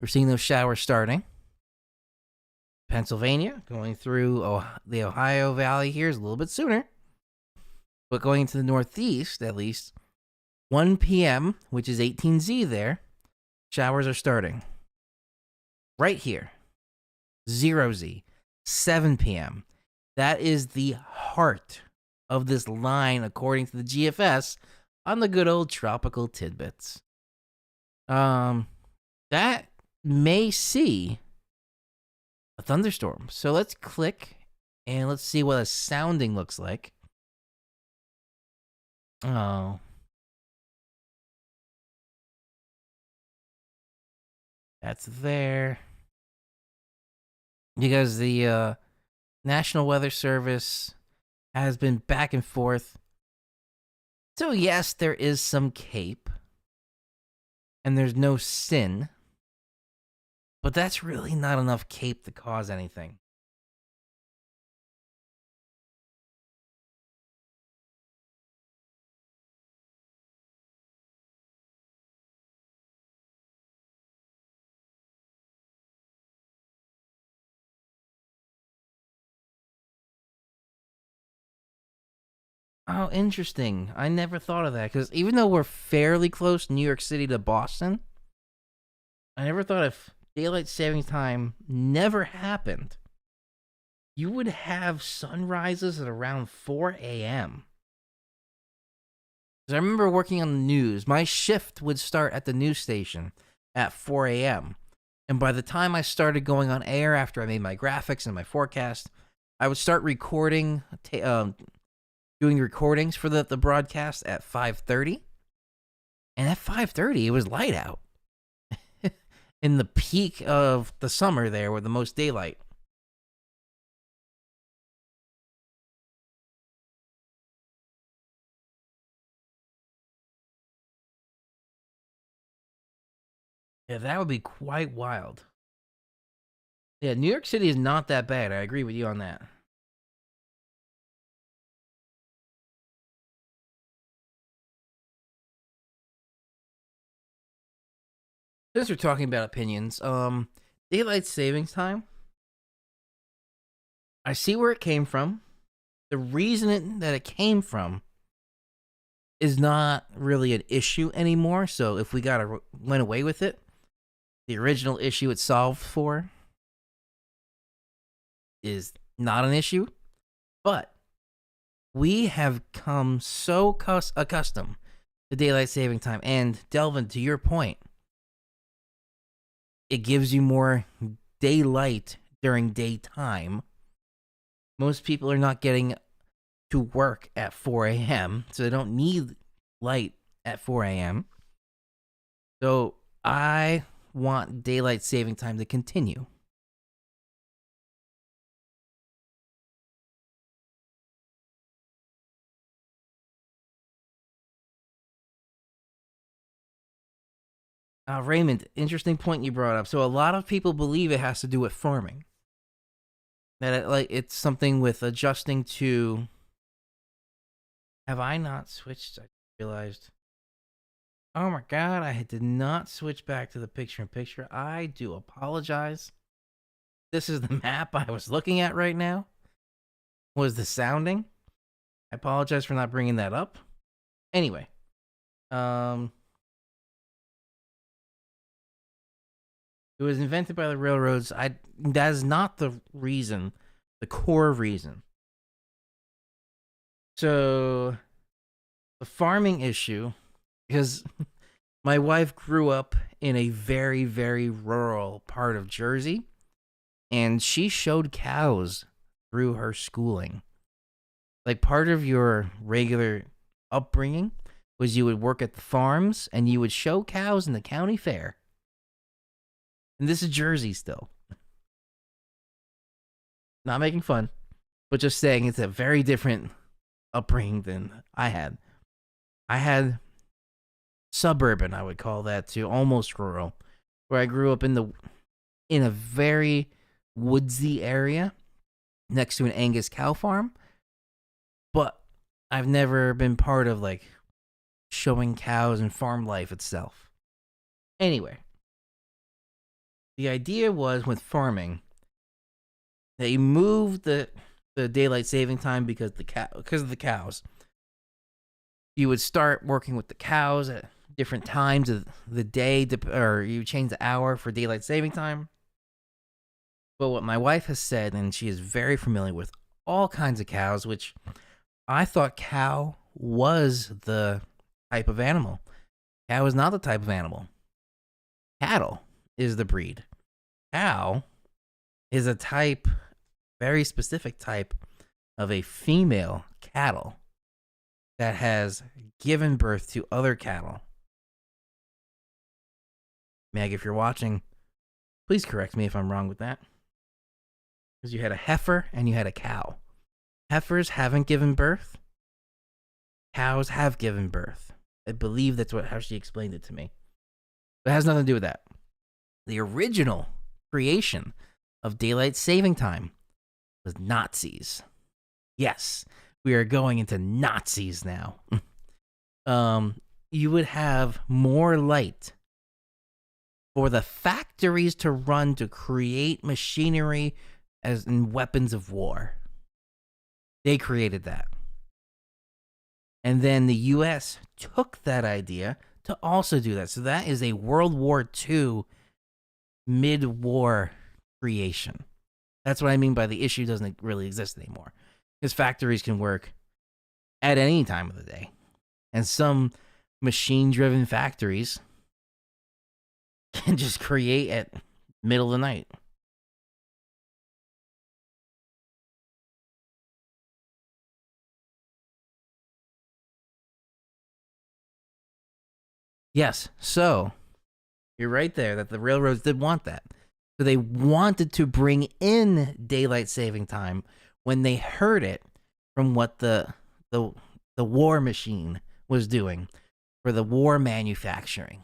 We're seeing those showers starting. Pennsylvania, going through the Ohio Valley here is a little bit sooner. But going into the Northeast, at least, 1 p.m., which is 18Z there, showers are starting. Right here, 0Z, 7 p.m. That is the heart of this line, according to the GFS, on the good old tropical tidbits. That may see a thunderstorm. So let's click and let's see what a sounding looks like. Oh. That's there. Because the National Weather Service has been back and forth. So yes, there is some cape. And there's no sin. But that's really not enough cape to cause anything. Oh, interesting. I never thought of that. Because even though we're fairly close, New York City to Boston, I never thought if daylight saving time never happened, you would have sunrises at around 4 a.m. Because I remember working on the news. My shift would start at the news station at 4 a.m. And by the time I started going on air after I made my graphics and my forecast, I would start recording, doing recordings for the broadcast at 5:30. And at 5:30, it was light out. In the peak of the summer there with the most daylight. Yeah, that would be quite wild. Yeah, New York City is not that bad. I agree with you on that. Since we're talking about opinions, daylight savings time, I see where it came from. The reason that it came from is not really an issue anymore. So if we went away with it, the original issue it solved for is not an issue. But we have come so accustomed to daylight saving time. And Delvin, to your point, it gives you more daylight during daytime. Most people are not getting to work at 4 a.m., so they don't need light at 4 a.m. So I want daylight saving time to continue. Raymond, interesting point you brought up. So a lot of people believe it has to do with farming. That it's something with adjusting to. Have I not switched? I realized. Oh my god, I did not switch back to the picture-in-picture. I do apologize. This is the map I was looking at right now. Was the sounding? I apologize for not bringing that up. Anyway, it was invented by the railroads. That is not the reason, the core reason. So, the farming issue, because my wife grew up in a very, very rural part of Jersey, and she showed cows through her schooling. Like, part of your regular upbringing was you would work at the farms, and you would show cows in the county fair. And this is Jersey still. Not making fun, but just saying it's a very different upbringing than I had. I had suburban, I would call that, to almost rural, where I grew up in a very woodsy area next to an Angus cow farm. But I've never been part of like showing cows and farm life itself. Anyway, the idea was with farming that you moved the daylight saving time because of the cows. You would start working with the cows at different times of the day, or you change the hour for daylight saving time. But what my wife has said, and she is very familiar with all kinds of cows, which I thought cow was the type of animal. Cow is not the type of animal. Cattle is the breed. Cow is a type, very specific type of a female cattle that has given birth to other cattle. Meg, if you're watching, please correct me if I'm wrong with that. Because you had a heifer and you had a cow. Heifers haven't given birth. Cows have given birth. I believe that's how she explained it to me. But it has nothing to do with that. The original creation of daylight saving time was Nazis. Yes, we are going into Nazis now. You would have more light for the factories to run to create machinery as in weapons of war. They created that. And then the U.S. took that idea to also do that. So that is a World War II mid-war creation. That's what I mean by the issue doesn't really exist anymore. Because factories can work at any time of the day. And some machine-driven factories can just create at middle of the night. Yes, so you're right there that the railroads did want that. So they wanted to bring in daylight saving time when they heard it from what the war machine was doing for the war manufacturing.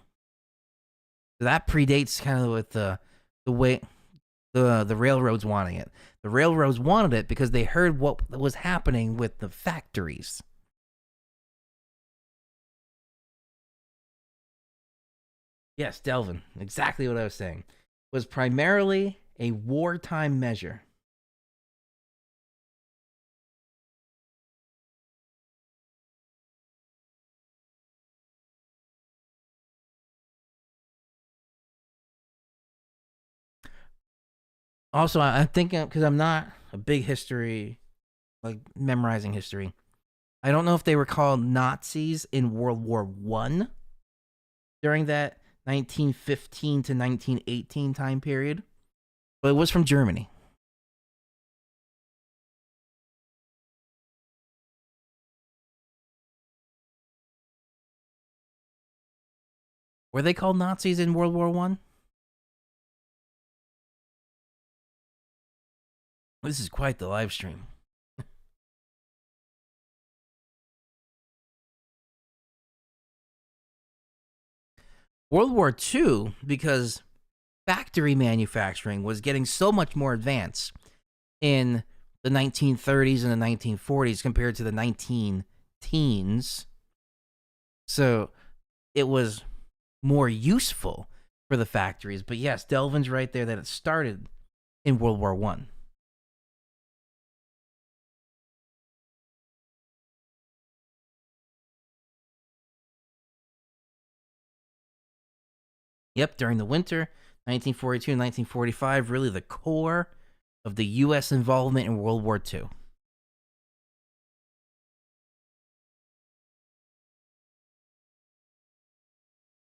So that predates kind of with the way the railroads wanting it. The railroads wanted it because they heard what was happening with the factories. Yes, Delvin, exactly what I was saying. Was primarily a wartime measure. Also, I'm thinking because I'm not a big history, like memorizing history. I don't know if they were called Nazis in World War One during that 1915 to 1918 time period, but it was from Germany. Were they called Nazis in World War One? This is quite the live stream. World War Two, because factory manufacturing was getting so much more advanced in the 1930s and the 1940s compared to the 19 teens. So it was more useful for the factories. But yes, Delvin's right there that it started in World War One. Yep, during the winter, 1942 and 1945, really the core of the U.S. involvement in World War Two.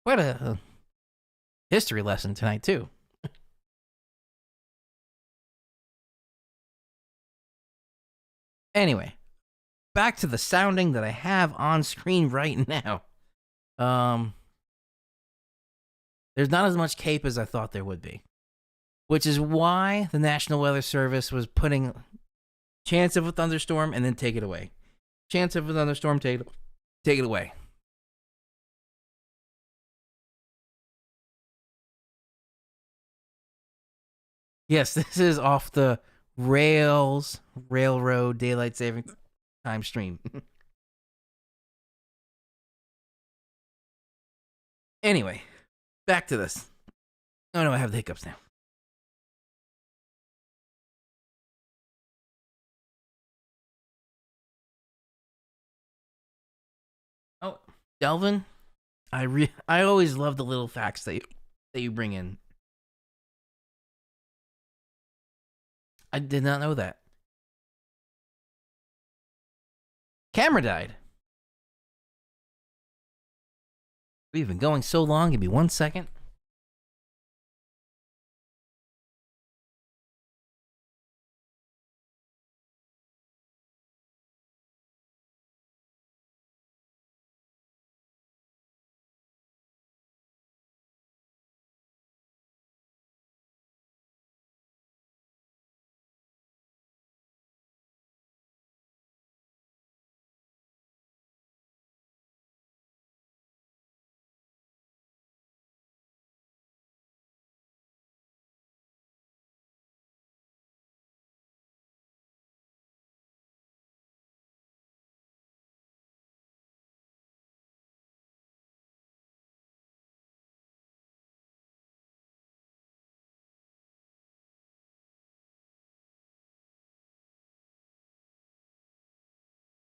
Quite a history lesson tonight, too. Anyway, back to the sounding that I have on screen right now. Um, there's not as much cape as I thought there would be, which is why the National Weather Service was putting chance of a thunderstorm and then take it away. Chance of a thunderstorm, take it away. Yes, this is off the railroad daylight saving time stream. Anyway, back to this. Oh no, I have the hiccups now. Oh, Delvin, I always love the little facts that you bring in. I did not know that. Camera died. We've been going so long. Give me 1 second.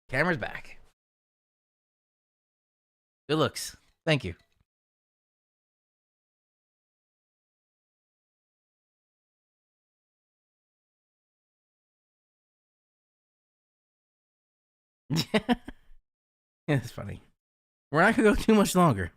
Camera's back. Good looks. Thank you. It's funny. We're not gonna go too much longer.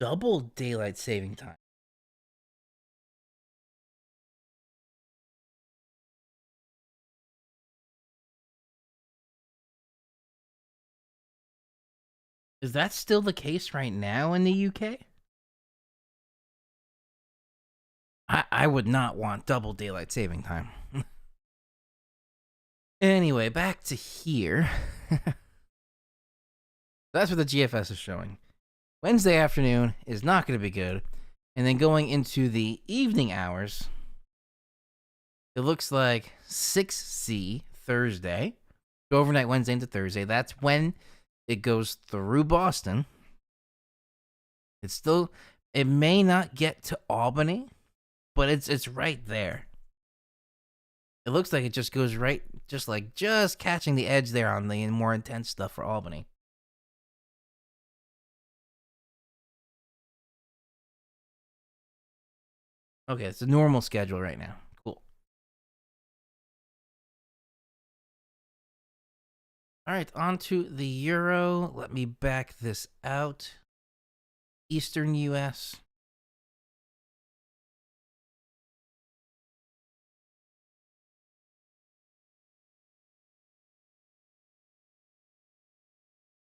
Double daylight saving time. Is that still the case right now in the UK? I would not want double daylight saving time. Anyway, back to here. That's what the GFS is showing. Wednesday afternoon is not going to be good. And then going into the evening hours, it looks like 6C Thursday. Go overnight Wednesday into Thursday. That's when it goes through Boston. It may not get to Albany, but it's right there. It looks like it just goes right, just catching the edge there on the more intense stuff for Albany. Okay, it's a normal schedule right now. Cool. All right, on to the Euro. Let me back this out. Eastern U.S.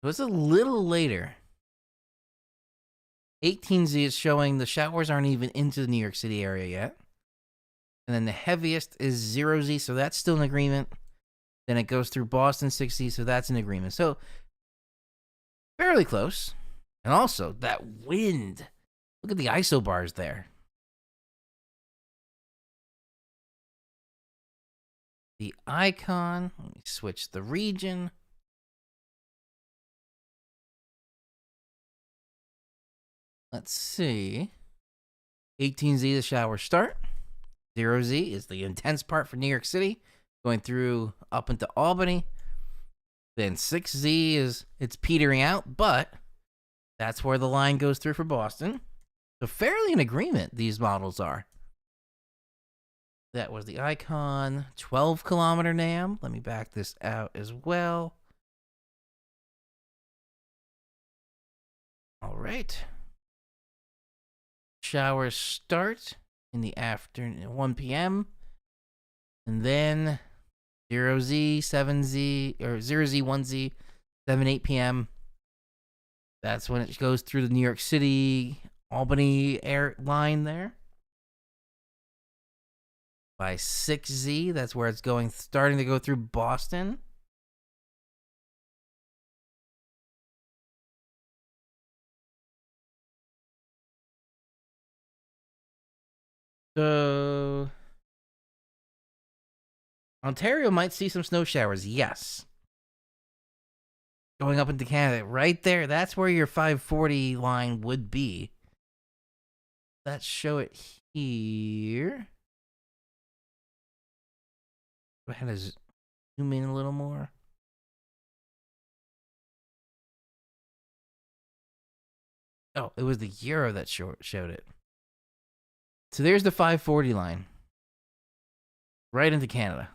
It was a little later. 18Z is showing the showers aren't even into the New York City area yet. And then the heaviest is 0Z, so that's still an agreement. Then it goes through Boston 6Z, so that's an agreement. So fairly close. And also that wind. Look at the isobars there. The icon. Let me switch the region. Let's see. 18Z, the shower start. 0Z is the intense part for New York City, going through up into Albany. Then 6Z it's petering out, but that's where the line goes through for Boston. So fairly in agreement, these models are. That was the icon. 12-kilometer NAM. Let me back this out as well. All right. Showers start in the afternoon, 1 p.m. And then 0Z, 7Z, or 0Z, 1Z, 7, 8 p.m. That's when it goes through the New York City, Albany air line there. By 6Z, that's where it's starting to go through Boston. So Ontario might see some snow showers, yes. Going up into Canada, right there, that's where your 540 line would be. Let's show it here. Go ahead and zoom in a little more. Oh, it was the Euro that showed it. So there's the 540 line. Right into Canada.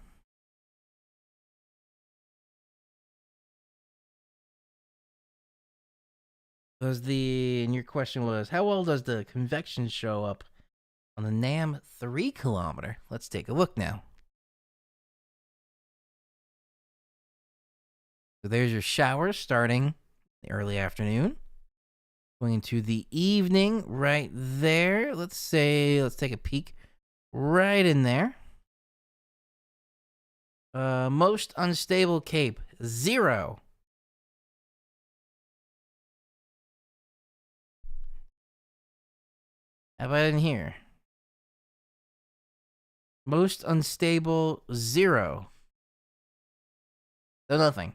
And your question was, how well does the convection show up on the NAM 3-kilometer? Let's take a look now. So there's your showers starting the early afternoon. Going into the evening right there. Let's take a peek right in there. Most unstable Cape, 0. How about in here? Most unstable, 0. So nothing.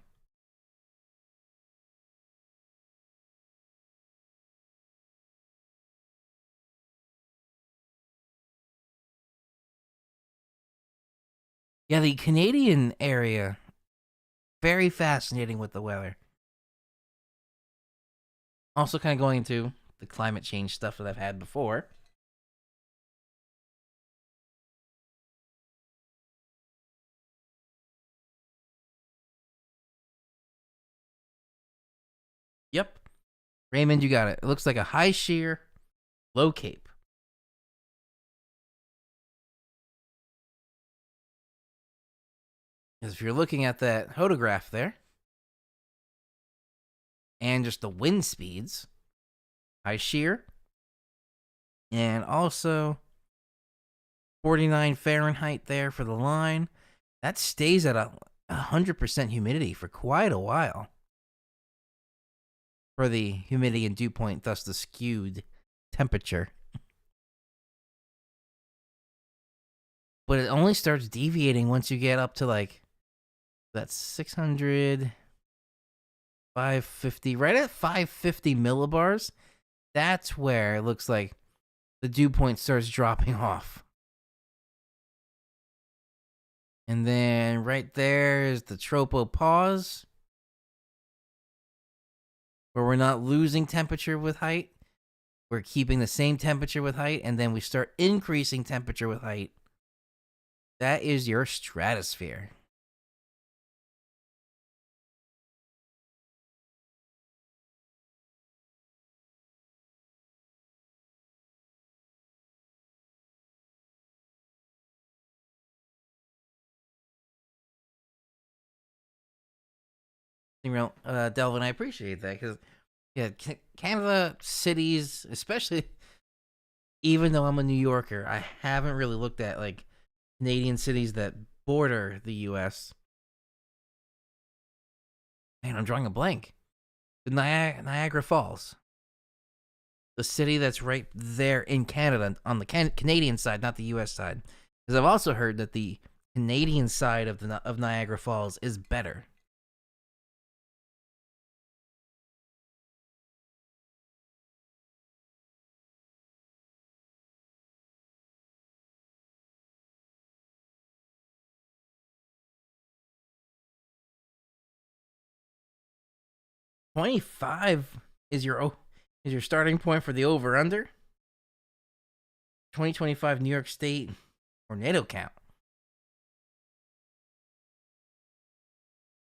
Yeah, the Canadian area, very fascinating with the weather. Also, kind of going into the climate change stuff that I've had before. Yep. Raymond, you got it. It looks like a high shear, low cape. Because if you're looking at that photograph there, and just the wind speeds, high shear, and also 49 Fahrenheit there for the line. That stays at 100% humidity for quite a while. For the humidity and dew point, thus the skewed temperature. But it only starts deviating once you get up to like that's 600, 550, right at 550 millibars. That's where it looks like the dew point starts dropping off. And then right there is the tropopause, where we're not losing temperature with height. We're keeping the same temperature with height, and then we start increasing temperature with height. That is your stratosphere. Delvin, I appreciate that because, yeah, Canada cities, especially, even though I'm a New Yorker, I haven't really looked at like Canadian cities that border the U.S. Man, I'm drawing a blank. The Niagara Falls, the city that's right there in Canada on the Canadian side, not the U.S. side, because I've also heard that the Canadian side of Niagara Falls is better. $25 is your starting point for the over under. 2025 New York State tornado count.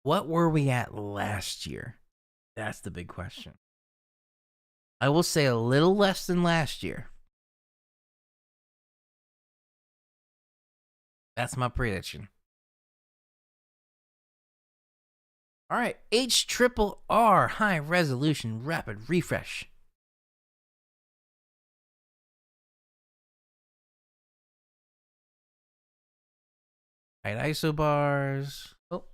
What were we at last year? That's the big question. I will say a little less than last year. That's my prediction. All right, HRRR, high resolution rapid refresh. Right, isobars. Oh,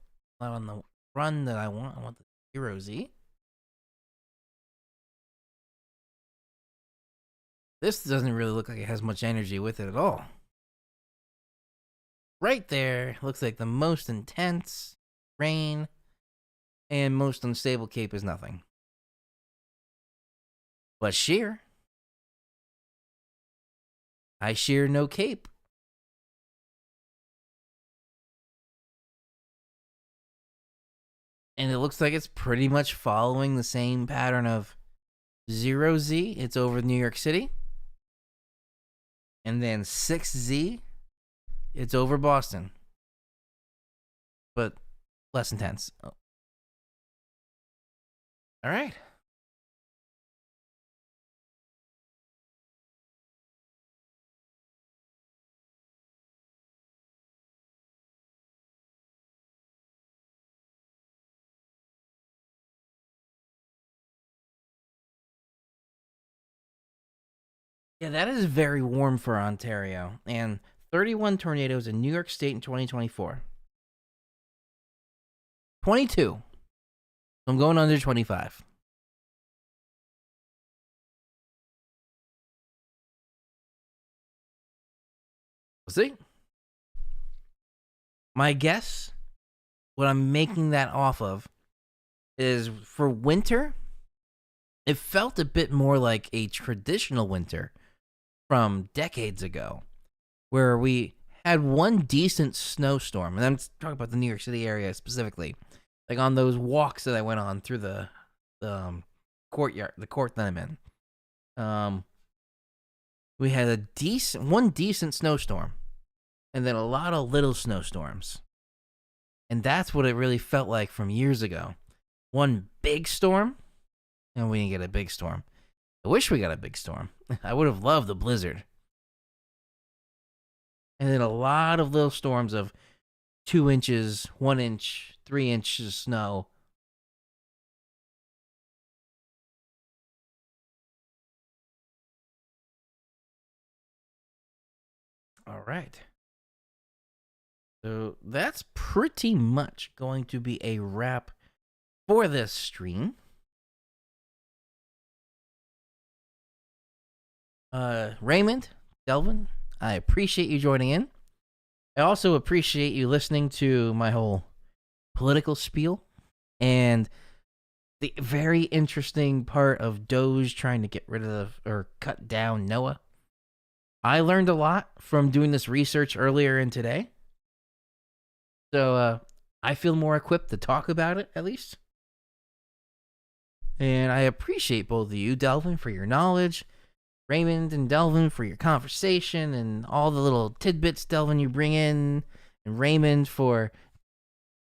not on the run that I want. I want the 0Z. This doesn't really look like it has much energy with it at all. Right there, looks like the most intense rain and most unstable cape is nothing. But sheer. High sheer, no cape. And it looks like it's pretty much following the same pattern of 0Z. It's over New York City. And then 6Z. It's over Boston. But less intense. Oh. All right. Yeah, that is very warm for Ontario. And 31 tornadoes in New York State in 2024. 22. So I'm going under 25. We'll see. My guess, what I'm making that off of, is for winter, it felt a bit more like a traditional winter from decades ago, where we had one decent snowstorm, and I'm talking about the New York City area specifically, like on those walks that I went on through the courtyard, the court that I'm in. We had one decent snowstorm, and then a lot of little snowstorms, and that's what it really felt like from years ago. One big storm, and we didn't get a big storm. I wish we got a big storm. I would have loved a blizzard. And then a lot of little storms of 2 inches, 1 inch, 3 inches of snow. All right. So that's pretty much going to be a wrap for this stream. Raymond, Delvin, I appreciate you joining in. I also appreciate you listening to my whole political spiel and the very interesting part of DOGE trying to get rid of or cut down NOAA. I learned a lot from doing this research earlier in today. So I feel more equipped to talk about it, at least. And I appreciate both of you, Delvin, for your knowledge, Raymond and Delvin for your conversation, and all the little tidbits, Delvin, you bring in, and Raymond for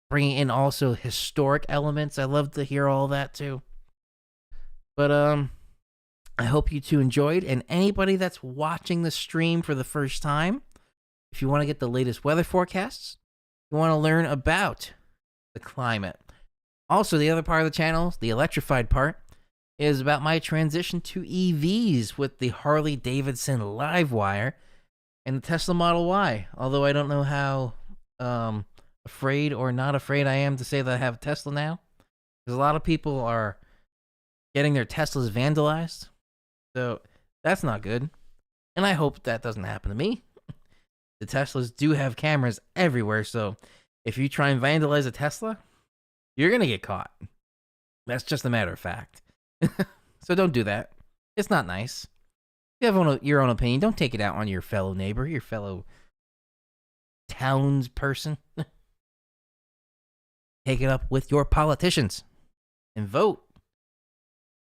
bringing in also historic elements. I love to hear all that, too. But I hope you two enjoyed, and anybody that's watching the stream for the first time, if you want to get the latest weather forecasts, you want to learn about the climate. Also, the other part of the channel, the electrified part, is about my transition to EVs with the Harley-Davidson Livewire and the Tesla Model Y. Although I don't know how afraid or not afraid I am to say that I have a Tesla now, because a lot of people are getting their Teslas vandalized. So that's not good. And I hope that doesn't happen to me. The Teslas do have cameras everywhere, so if you try and vandalize a Tesla, you're going to get caught. That's just a matter of fact. So don't do that. It's not nice. If you have your own opinion, don't take it out on your fellow neighbor, your fellow townsperson. Take it up with your politicians and vote.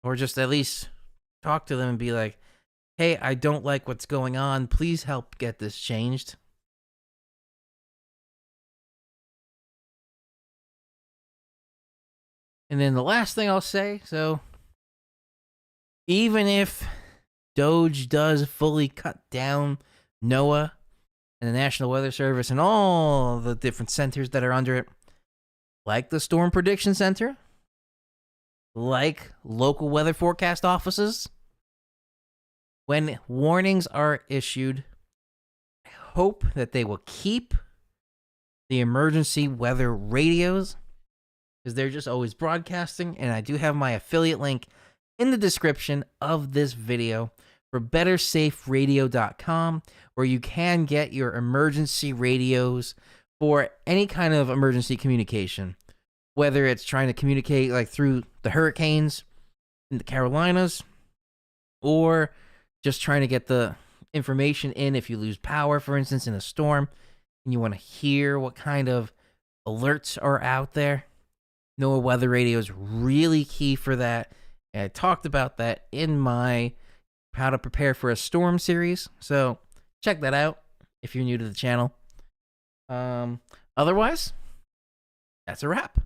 Or just at least talk to them and be like, hey, I don't like what's going on. Please help get this changed. And then the last thing I'll say, so even if DOGE does fully cut down NOAA and the National Weather Service and all the different centers that are under it, like the Storm Prediction Center, like local weather forecast offices, when warnings are issued, I hope that they will keep the emergency weather radios, because they're just always broadcasting. And I do have my affiliate link in the description of this video for bettersaferadio.com, where you can get your emergency radios for any kind of emergency communication, whether it's trying to communicate like through the hurricanes in the Carolinas, or just trying to get the information in if you lose power, for instance, in a storm, and you want to hear what kind of alerts are out there. NOAA Weather Radio is really key for that. And I talked about that in my How to Prepare for a Storm series. So check that out if you're new to the channel. Otherwise, that's a wrap.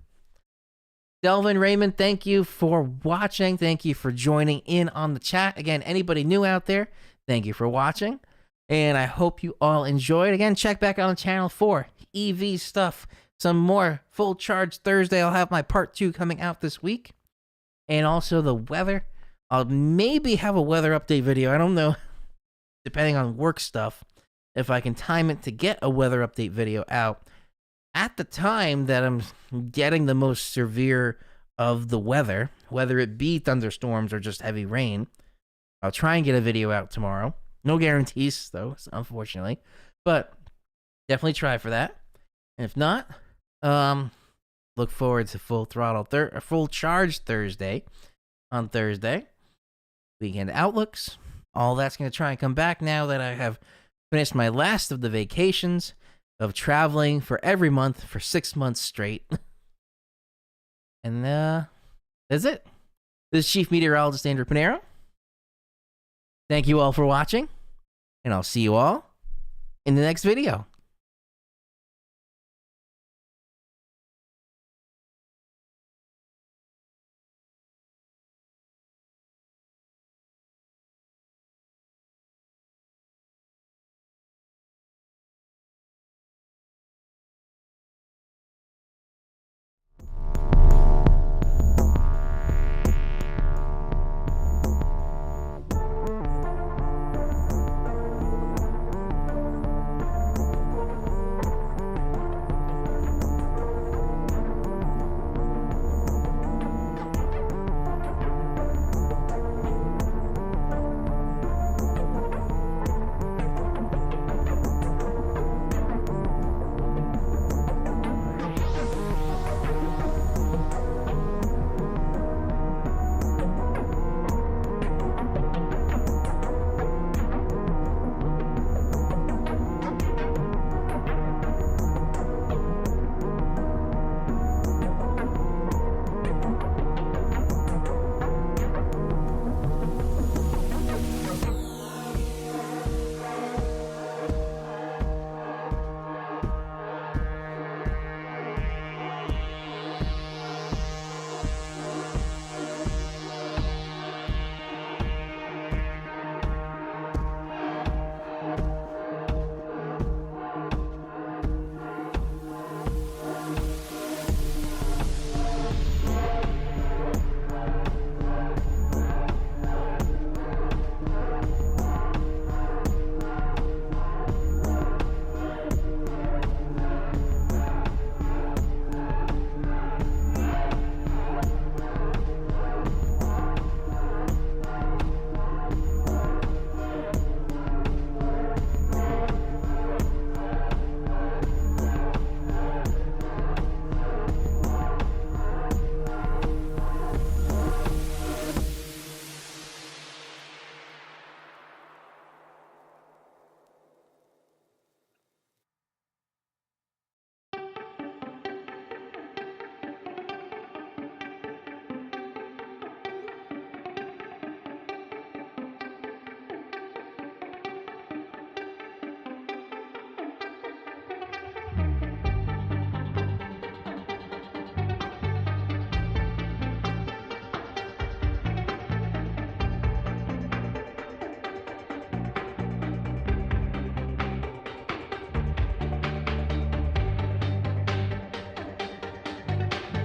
Delvin, Raymond, thank you for watching. Thank you for joining in on the chat. Again, anybody new out there, thank you for watching. And I hope you all enjoyed. Again, check back on the channel for EV stuff. Some more Full Charge Thursday. I'll have my part 2 coming out this week. And also the weather. I'll maybe have a weather update video. I don't know, depending on work stuff, if I can time it to get a weather update video out at the time that I'm getting the most severe of the weather, whether it be thunderstorms or just heavy rain. I'll try and get a video out tomorrow. No guarantees, though, unfortunately. But definitely try for that. And if not, look forward to Full Charge Thursday on Thursday. Weekend outlooks. All that's going to try and come back now that I have Finished my last of the vacations of traveling for every month for 6 months straight. And that's it. This is Chief Meteorologist Andrew Pinero. Thank you all for watching, and I'll see you all in the next video.